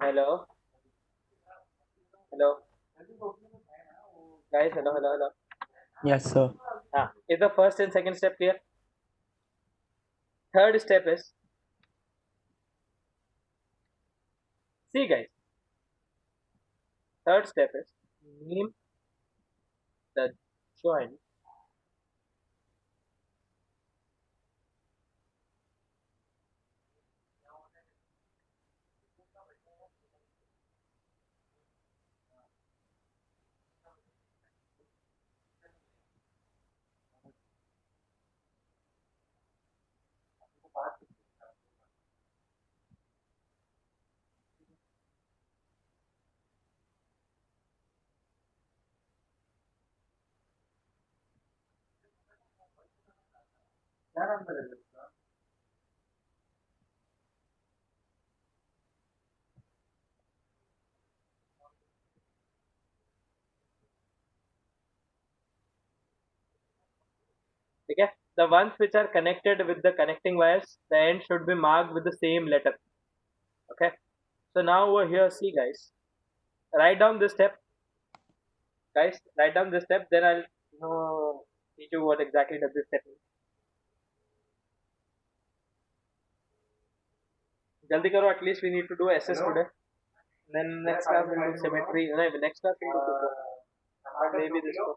Hello. Hello. Guys, hello, hello, hello. Yes, sir. Is the first and second step clear? Third step is, see guys, third step is name the joint okay? The ones which are connected with the connecting wires, the end should be marked with the same letter. Okay. So now over here, see guys, write down this step. Guys, write down this step. Then I'll teach you what exactly does this step mean. Jaldi karo. At least we need to do SS today. Then next class we'll do symmetry. No, next class we'll do Kuka. Maybe this one.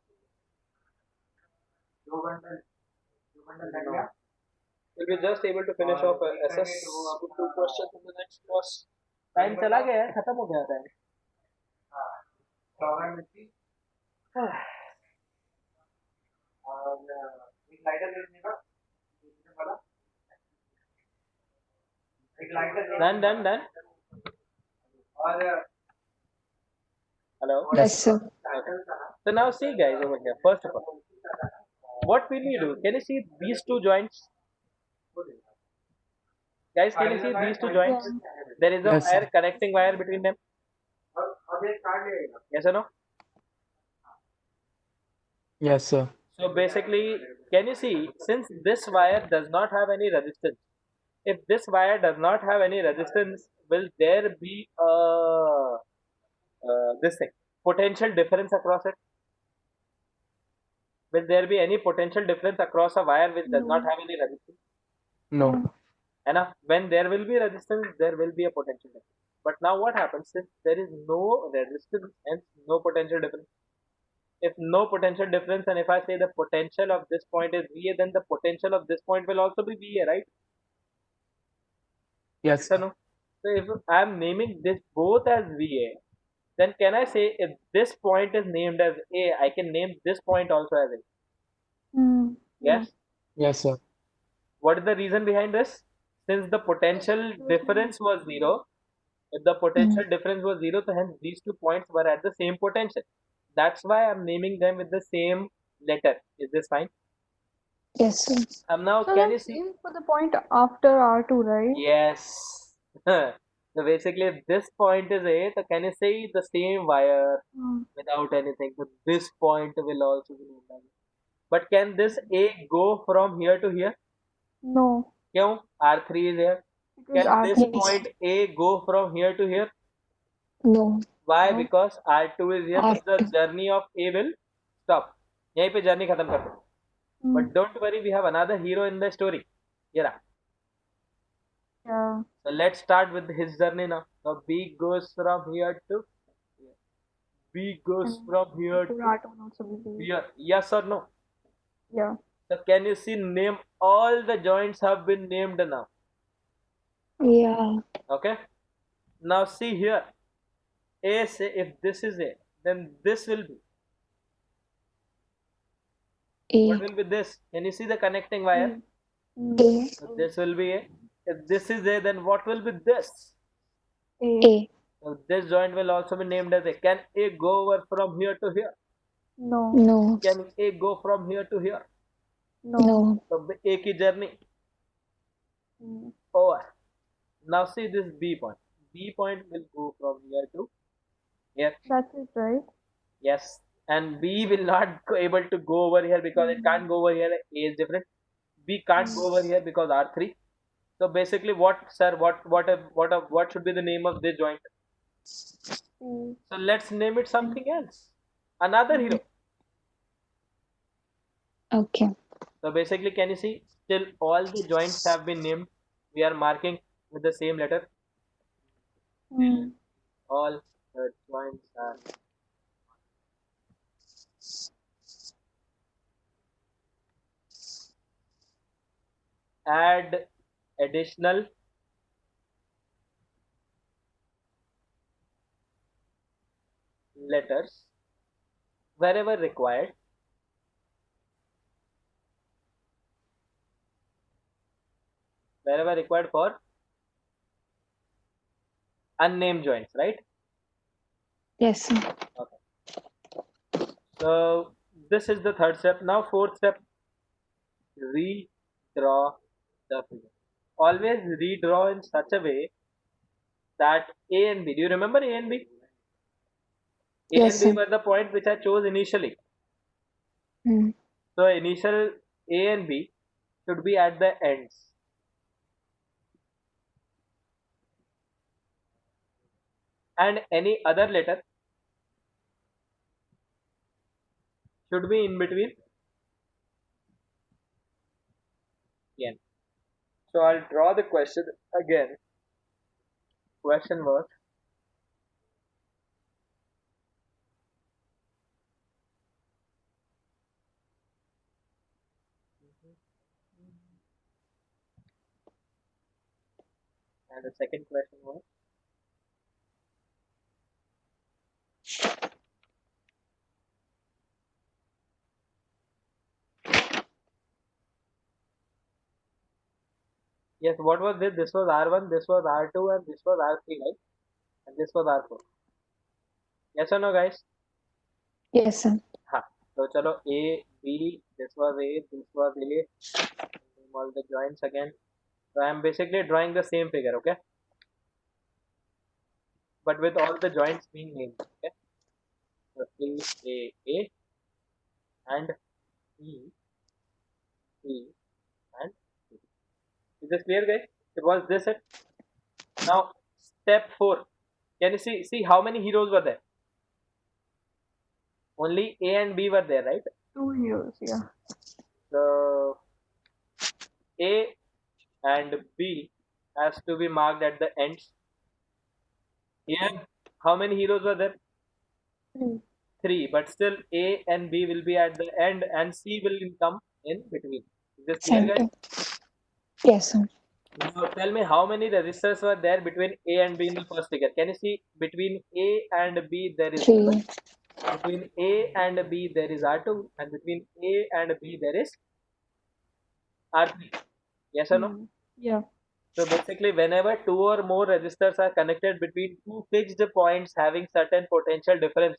No. We'll be just able to finish off SS with 2 questions in the next class. Time चला गया है, खत्म हो गया time. Done. Hello. Yes, sir. Okay. So now see guys over here. First of all, what will you do? Can you see these two joints? Guys, can you see these two joints? There is a Yes, sir. wire, connecting wire between them. Yes or no? Yes, sir. So basically, can you see, since this wire does not have any resistance, if this wire does not have any resistance, will there be a this thing, potential difference across it? Will there be any potential difference across a wire which does not have any resistance? No. And when there will be resistance, there will be a potential difference. But now what happens if there is no resistance and no potential difference? If no potential difference, and if I say the potential of this point is VA, then the potential of this point will also be VA, right? Yes, So no. So if I am naming this both as VA, then can I say if this point is named as A, I can name this point also as A? Yes? Yes, sir. What is the reason behind this? Since the potential difference was 0, if the potential difference was 0, so hence these 2 points were at the same potential. That's why I'm naming them with the same letter. Is this fine? Yes, sir. Now So can you that's see? same for the point after R2, right? Yes. So basically, if this point is A, so can you say the same wire without anything? So this point will also be named as A. But can this A go from here to here? No, Kyun? R3 is here. because Can this R2 Yes. point A go from here to here? No. Why? No. Because R2 is here. So the R2. journey of A will stop. यहीं पे journey खत्म कर दो. Hmm. But don't worry, we have another hero in the story. Yeah. Yeah. So let's start with his journey now. So B goes from here to here. B goes And from here before to art will also be there. here. Yes or no? Yeah. So can you see name all the joints have been named now? Yeah. Okay. Now see here. A say if this is A, then this will be. What A. will be this? Can you see the connecting wire? Hmm. A. So this will be A. If this is A, then what will be this? A. A. So this joint will also be named as A. Can A go over from here to here? No. No. Can A go from here to here? No. No. So A की journey Hmm. over. Now see this B point. B point will go from here to here. That's it, right? Yes. And B will not go able to go over here because it can't go over here. A is different. B can't go over here because R3. So basically, what, sir? What should be the name of this joint? Hmm. So let's name it something else. Another hero. Okay. So basically, can you see? Still, all the joints have been named. We are marking with the same letter. Hmm. All the joints are. Add additional letters wherever required. Wherever required for unnamed joints, right? Yes, sir. Okay. So this is the third step. Now fourth step, redraw the figure. Always redraw in such a way that A and B. Do you remember A and B? A Yes, and B sir. were the points which I chose initially. Hmm. So initial A and B should be at the ends. And any other letter should be in between N. So I'll draw the question again. Question was, and the second question was, yes, what was this? This was R1, this was R2, and this was R3, right? And this was R4. Yes or no, guys? Yes, sir. हाँ. So चलो A, B, this was A, this was A. Name all the joints again. So I am basically drawing the same figure, okay? But with all the joints being named, okay? So A, and E, E, and E. Is this clear, guys? It was this it. Now step 4. Can you see how many heroes were there? Only A and B were there, right? 2 heroes. Yeah. So A and B has to be marked at the ends. Here, how many heroes were there? 3. 3. But still A and B will be at the end and C will come in between. Is this clear, guys? Center. Yes, sir. Now tell me how many resistors were there between A and B in the first figure. Can you see between A and B there is 3. R1, between A and B there is R2, and between A and B there is R3. Yes or no? Hmm. Yeah. So basically, whenever two or more resistors are connected between two fixed points having certain potential difference,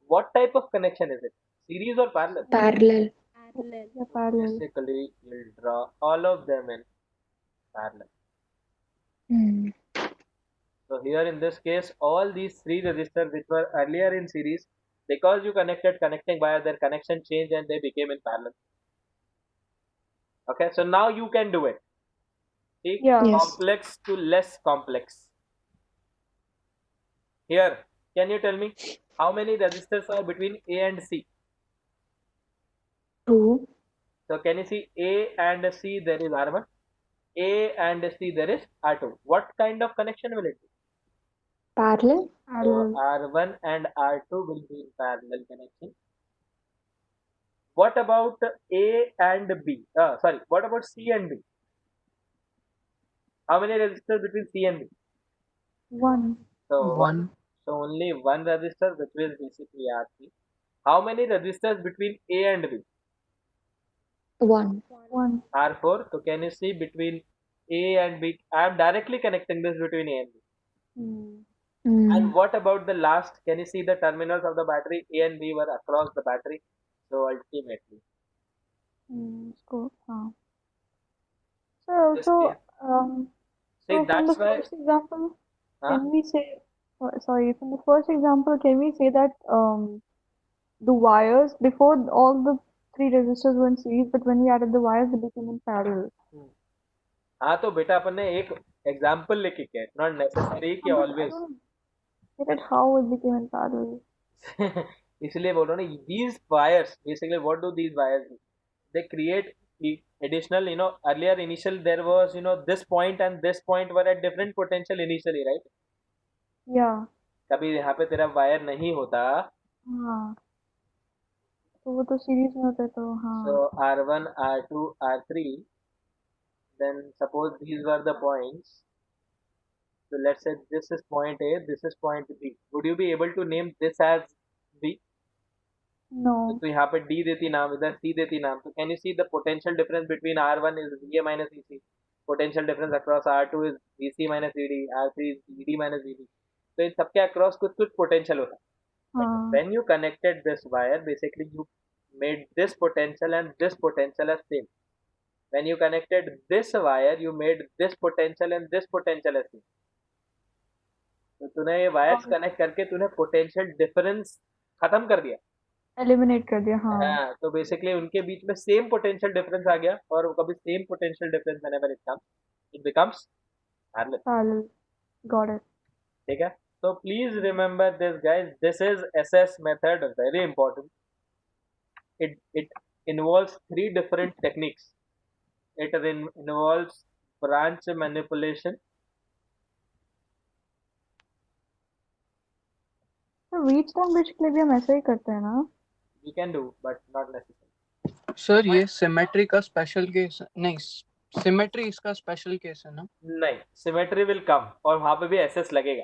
what type of connection is it? Series or parallel? Parallel. Parallel. Yeah. Parallel. Basically, you'll draw all of them in parallel. Hmm. So here in this case, all these three resistors which were earlier in series, because you connected connecting wire, their connection changed and they became in parallel. Okay, so now you can do it. See, Yeah. Yes. complex to less complex. Here, can you tell me how many resistors are between A and C? True. So can you see A and C there is R1, A and C there is R2. What kind of connection will it be? Parallel. So Parallel. R1 and R2 will be in parallel connection. What about A and B? Sorry, what about C and B? How many resistors between C and B? One. So One. So only one resistor, which is basically R3. How many resistors between A and B? One. One. R4. So can you see between A and B? I am directly connecting this between A and B. And Hmm. what about the last? Can you see the terminals of the battery? A and B were across the battery. So ultimately, Scope. So, this so, is, um, see so from the that's why. first example, Huh? can we say, sorry, from the first example, can we say that the wires before all the three resistors were in series, but when we added the wires, they became in parallel. हाँ तो बेटा अपन ने एक example लेके किया, not necessary कि But I always. don't get it how it became in parallel. इसलिए बोल रहा हूँ ना, these wires basically what do these wires do? They create additional, earlier initial there was, this point and this point were at different potential initially, right? Yeah. कभी यहाँ पे तेरा wire नहीं होता. हाँ. तो वो तो सीरीज में होता है तो So हाँ. R1, R2, R3, then suppose these were the points. So let's say this is point A, this is point B. Would you be able to name this as B? No. तो यहाँ पे D देती नाम, इधर C देती नाम. तो can you see the potential difference between R1 is VA minus EC. Potential difference across R2 is VC minus VD. R3 is VD minus VD. तो इन सबके across कुछ कुछ potential होता है. हाँ. When you connected this wire, basically you made this potential and this potential as same. When you connected this wire, you made this potential and this potential as same. तो तूने ये wires connect करके तूने potential difference खत्म कर दिया. Eliminate कर दिया. हाँ. हाँ, तो बेसिकली उनके बीच में सेम पोटेंशियल डिफरेंस आ गया, और कभी same potential difference whenever it becomes parallel. Parallel. Got it. ठीक है. तो please remember this guys, this is SS method, very important. it involves three different techniques. It involves branch manipulation. तो reach time bridge के लिए भी हम ऐसा ही करते हैं ना. We can do, but not necessary. Sir ये सिमेट्री का स्पेशल केस नहीं, सिमेट्री इसका स्पेशल केस है ना. नहीं, symmetry will come, और वहां पे भी SS लगेगा.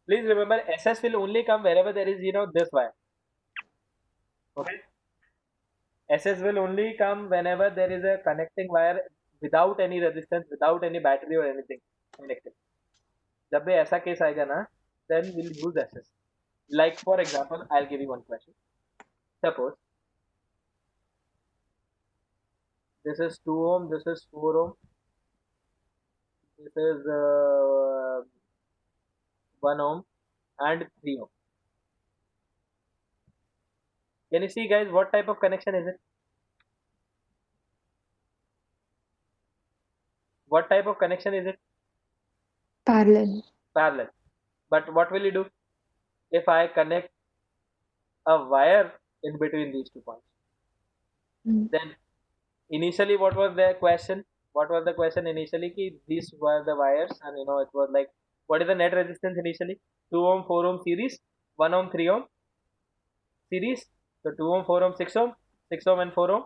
Please remember, SS will only come wherever there is, this wire. Okay? SS will only come whenever there is a connecting wire without any resistance, without any battery or anything connected. जब भी ऐसा case आएगा ना, then we'll use SS. Like for example, I'll give you one question. Suppose this is 2 ohm, this is 4 ohm, this is 1 ohm and 3 ohm. Can you see, guys, what type of connection is it? What type of connection is it? Parallel. Parallel. But what will you do if I connect a wire in between these 2 points? Hmm. Then initially what was the question? What was the question initially? Ki these were the wires, and it was like, what is the net resistance initially? 2 ohm, 4 ohm series, 1 ohm, 3 ohm series. So 2 ohm, 4 ohm, 6 ohm, 6 ohm and 4 ohm.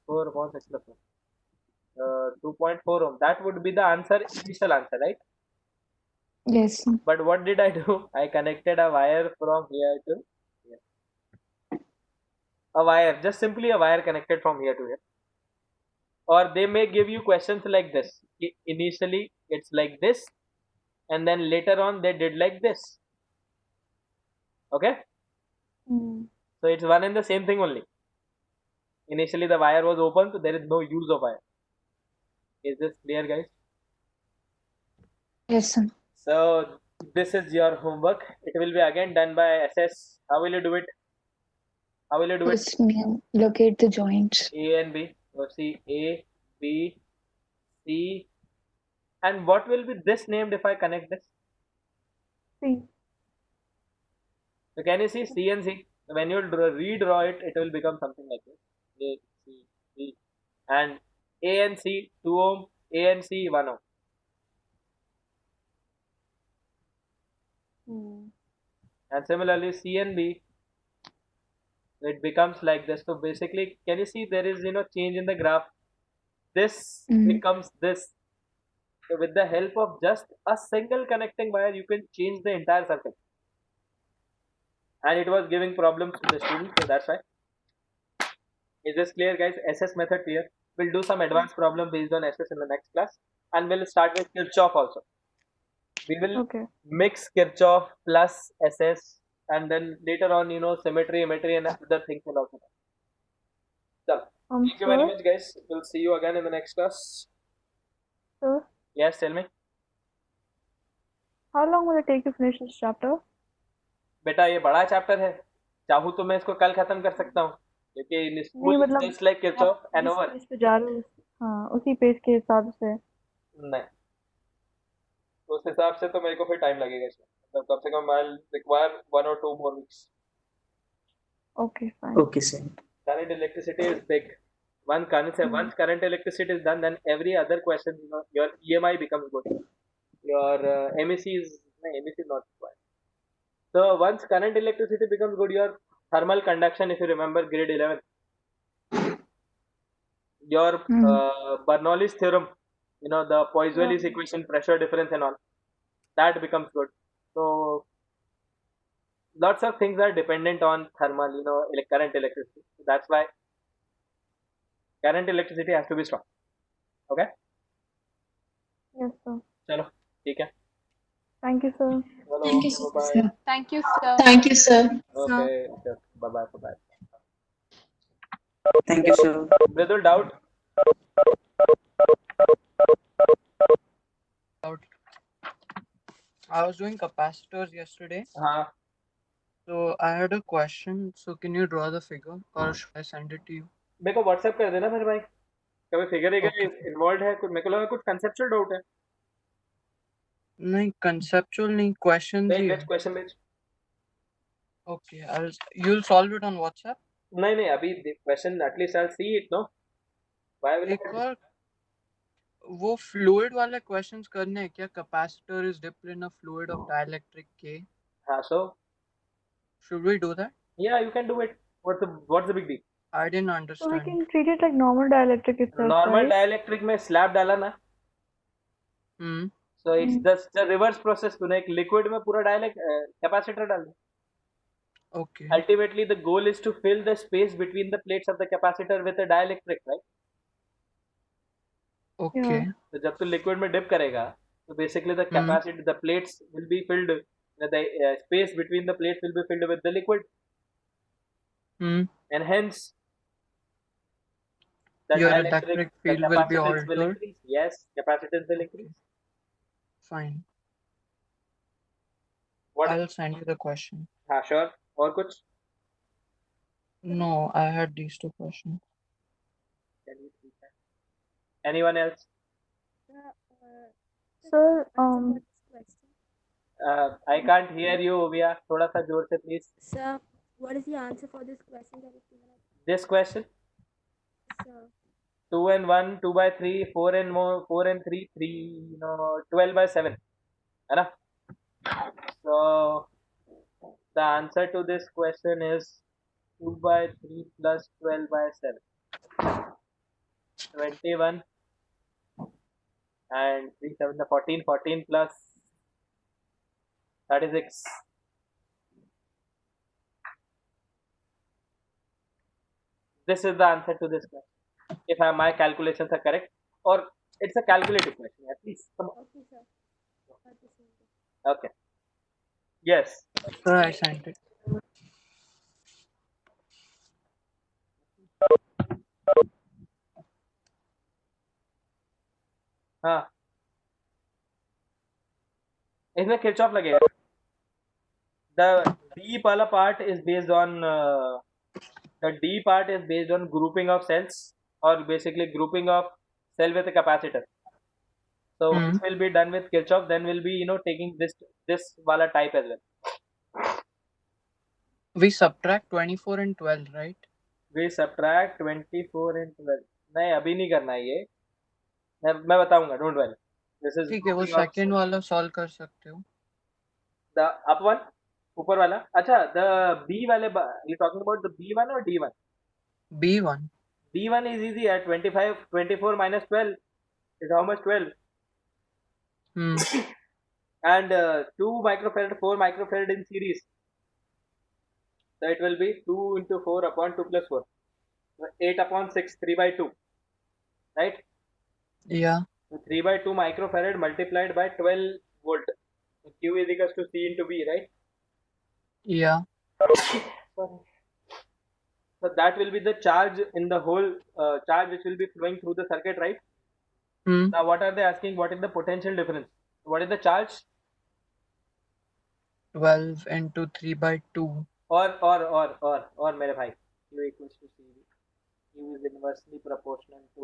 4 upon 6 plus 1. 2.4 ohm. That would be the answer, initial answer, right? Yes, sir. But what did I do? I connected a wire from here to here. A wire, just simply a wire connected from here to here. Or they may give you questions like this. Initially, it's like this, and then later on, they did like this. Okay? So it's one and the same thing only. Initially, the wire was open, so there is no use of wire. Is this clear, guys? Yes, sir. So this is your homework. It will be again done by SS. How will you do it? How will you do it? First, locate the joints. A and B. So see A, B, C. And what will be this named if I connect this? C. So can you see C and C? When you redraw it, it will become something like this. A, C, B, and A and C 2 ohm, A and C 1 ohm. Hmm. And similarly C and B, it becomes like this. So basically, can you see there is change in the graph? This Mm. becomes this. So with the help of just a single connecting wire, you can change the entire circuit. And it was giving problems to the students, so that's why. Is this clear, guys? SS method clear? We'll do some advanced problem based on SS in the next class, and we'll start with Kirchhoff also. We will Okay. mix Kirchhoff plus SS, and then later on, symmetry, and other things will also come. So, thank you very Sir, much, guys. We'll see you again in the next class. sir, Yes, tell me. how long will it take to finish this chapter? बेटा ये बड़ा chapter है, चाहूँ तो मैं इसको कल खत्म कर सकता हूँ, लेकिन नहीं स्कूल मतलब जस्ट लाइक आप किरचॉफ एंड जिस ओवर. पेज पे जा रहे हो हाँ उसी पेज के हिसाब से नहीं, तो उस हिसाब से तो मेरे को फिर टाइम लगेगा इसमें, मतलब कम से कम I require 1 or 2 more weeks. Okay, fine. Okay, sir. Current electricity is big. Once current electricity is done, then every other question, your EMI becomes good. Your MEC is not required. So once current electricity becomes good, your thermal conduction, if you remember grade 11, your Bernoulli's theorem, the Poiseuille's equation, pressure difference and all, that becomes good. So lots of things are dependent on thermal, current electricity. So that's why current electricity has to be strong. Okay? Yes, sir. चलो ठीक है. Thank you, sir. चलो, Thank you, okay, sir. bye. Thank you, sir. Thank you, sir. Okay, sure. Bye. Thank you, sir. Mridul, doubt? I was doing capacitors yesterday, हाँ. so I had a question. So can you draw the figure, or should I send it to you? मेरे को WhatsApp कर देना मेरे भाई. कभी figure Okay. Involve है कुछ, मेरे को लगा कुछ कंसेप्चुअल डाउट है. नहीं conceptual नहीं, questions ही भेज है. क्वेश्चन भेज. Okay, you'll solve it on WhatsApp. नहीं अभी question at least I see it. Know why will एक और वो fluid वाले questions करने हैं क्या? Capacitor is dipped in a fluid of dielectric K. हाँ, so Should we do that? yeah, you can do it. What's the big deal? I didn't So we understand. can treat it like normal dielectric itself, normal right? Dielectric में slab डाला ना, Hmm. So it's just the reverse process. तूने एक liquid में पूरा capacitor डाल दिया. Okay. Ultimately, the goal is to fill the space between the plates of the capacitor with a dielectric, right? Okay. तो जब तू लिक्विड में डिप करेगा, तो basically the capacity, the plates will be filled, the space between the plates will be filled with the liquid, Hmm. and hence the Your dielectric, electric the field will be capacitance will altered. increase. Yes, capacitance will increase. Fine. What? I'll send you the question. हाँ, sure. और कुछ? No, I had these two questions. Anyone else? Sir, Answer for this question. I can't hear you, Ovia. थोड़ा सा जोर से please. Sir, what is the answer for this question that is given? This question. Sir, 2 and 1, 2 by 3, 4 and more, 4 and 3, 3, 12 by 7. है ना? So the answer to this question is 2 by 3 plus 12 by 7. 21 and 3, 7, the 14, 14 plus 36. This is the answer to this question. If my calculations are correct, or it's a calculated question, at least. Come on. okay, sir. Got the same thing. Okay. Yes. Sir, I sent it. हाँ, इसमें Kirchhoff लगेगा. The D वाला part is based on the D part is based on grouping of cells, or basically grouping of cell with a capacitor. So once will be done with Kirchhoff, then we'll be taking this wala type as well. We subtract 24 and 12, right? we subtract 24 and 12. नहीं अभी नहीं करना है ये, मैं बताऊंगा, don't worry. This is ठीक है, वो working out सेकंड वाला सॉल्व कर सकते हो. the up one, ऊपर वाला. अच्छा, the B वाले you talking about the B1 or D1? B1. B1 is easy at 24 minus 12 is how much? 12. And 2 microfarad, 4 microfarad in series. So it will be 2 into 4 upon 2 plus 4. So 8 upon 6, 3 by 2. Right? Yeah. So 3 by 2 microfarad multiplied by 12 volt. So Q is equals to C into B, right? Yeah. Sorry. So that will be the charge in the whole charge which will be flowing through the circuit, right? Now what are they asking? What is the potential difference? What is the charge? 12 into 3 by 2. Or मेरे भाई, Q equals to C. Q is inversely proportional to,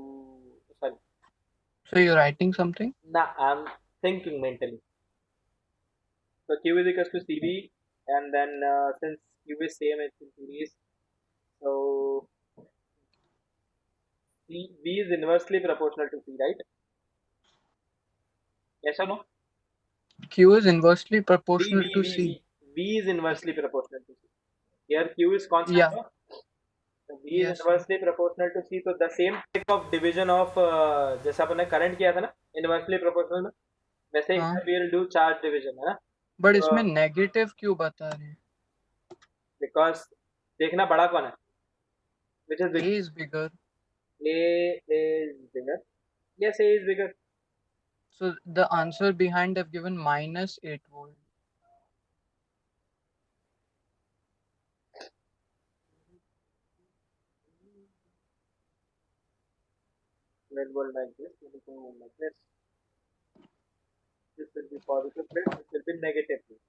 sorry. So you're writing something? Nah, I'm thinking mentally. So Q is equals to CB, and then since Q is same as in series, so V is inversely proportional to C, right? Yes or no? Q is inversely proportional to C. V is inversely proportional to C. Here Q is constant. Yeah. No? So V is Yes, sir. inversely proportional to C. So the same type of division of जैसा अपन ने current किया था ना inversely proportional में, वैसे ही हाँ. we will do charge division, है ना? But इसमें नेगेटिव क्यों बता रहे हैं? Because देखना बड़ा कौन है? Which is A bigger? is bigger. A is bigger. Yes, A is bigger. So the answer behind they've given minus 8 volt. Red ball like this, yellow ball like this. This will be positive plate, this will be negative plate.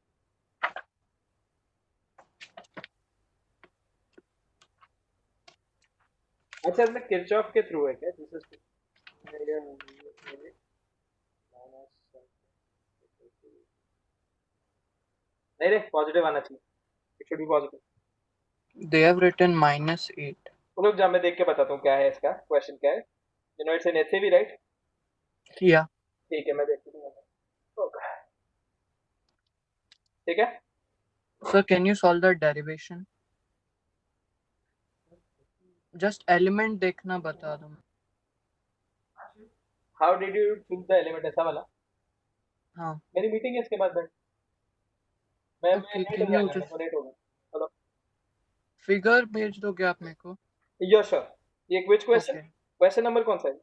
अच्छा, इसमें Kirchhoff के through है क्या? This is नहीं रे, positive आना चाहिए. It should be positive. They have written minus 8. रुक जा, मैं देख के बताता हूँ क्या है इसका क्वेश्चन, क्या है. You know it's an HCV, right? Yeah. ठीक है, मैं देख के दूंगा. ठीक है. Sir, can you solve the derivation? Just element देखना बता दो. How did you choose the element, ऐसा वाला? हाँ. मेरी मीटिंग है इसके बाद भाई. मैं Okay, लेट can हो you गया, just लेट हो गया. चलो. figure भेज दोगे आप मेरे को? यो श्योर. ये which question? Okay. Question number कौन सा है?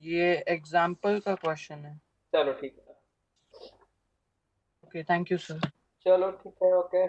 ये एग्जाम्पल का क्वेश्चन है. चलो ठीक है. Okay, thank you, sir. चलो ठीक है, ओके.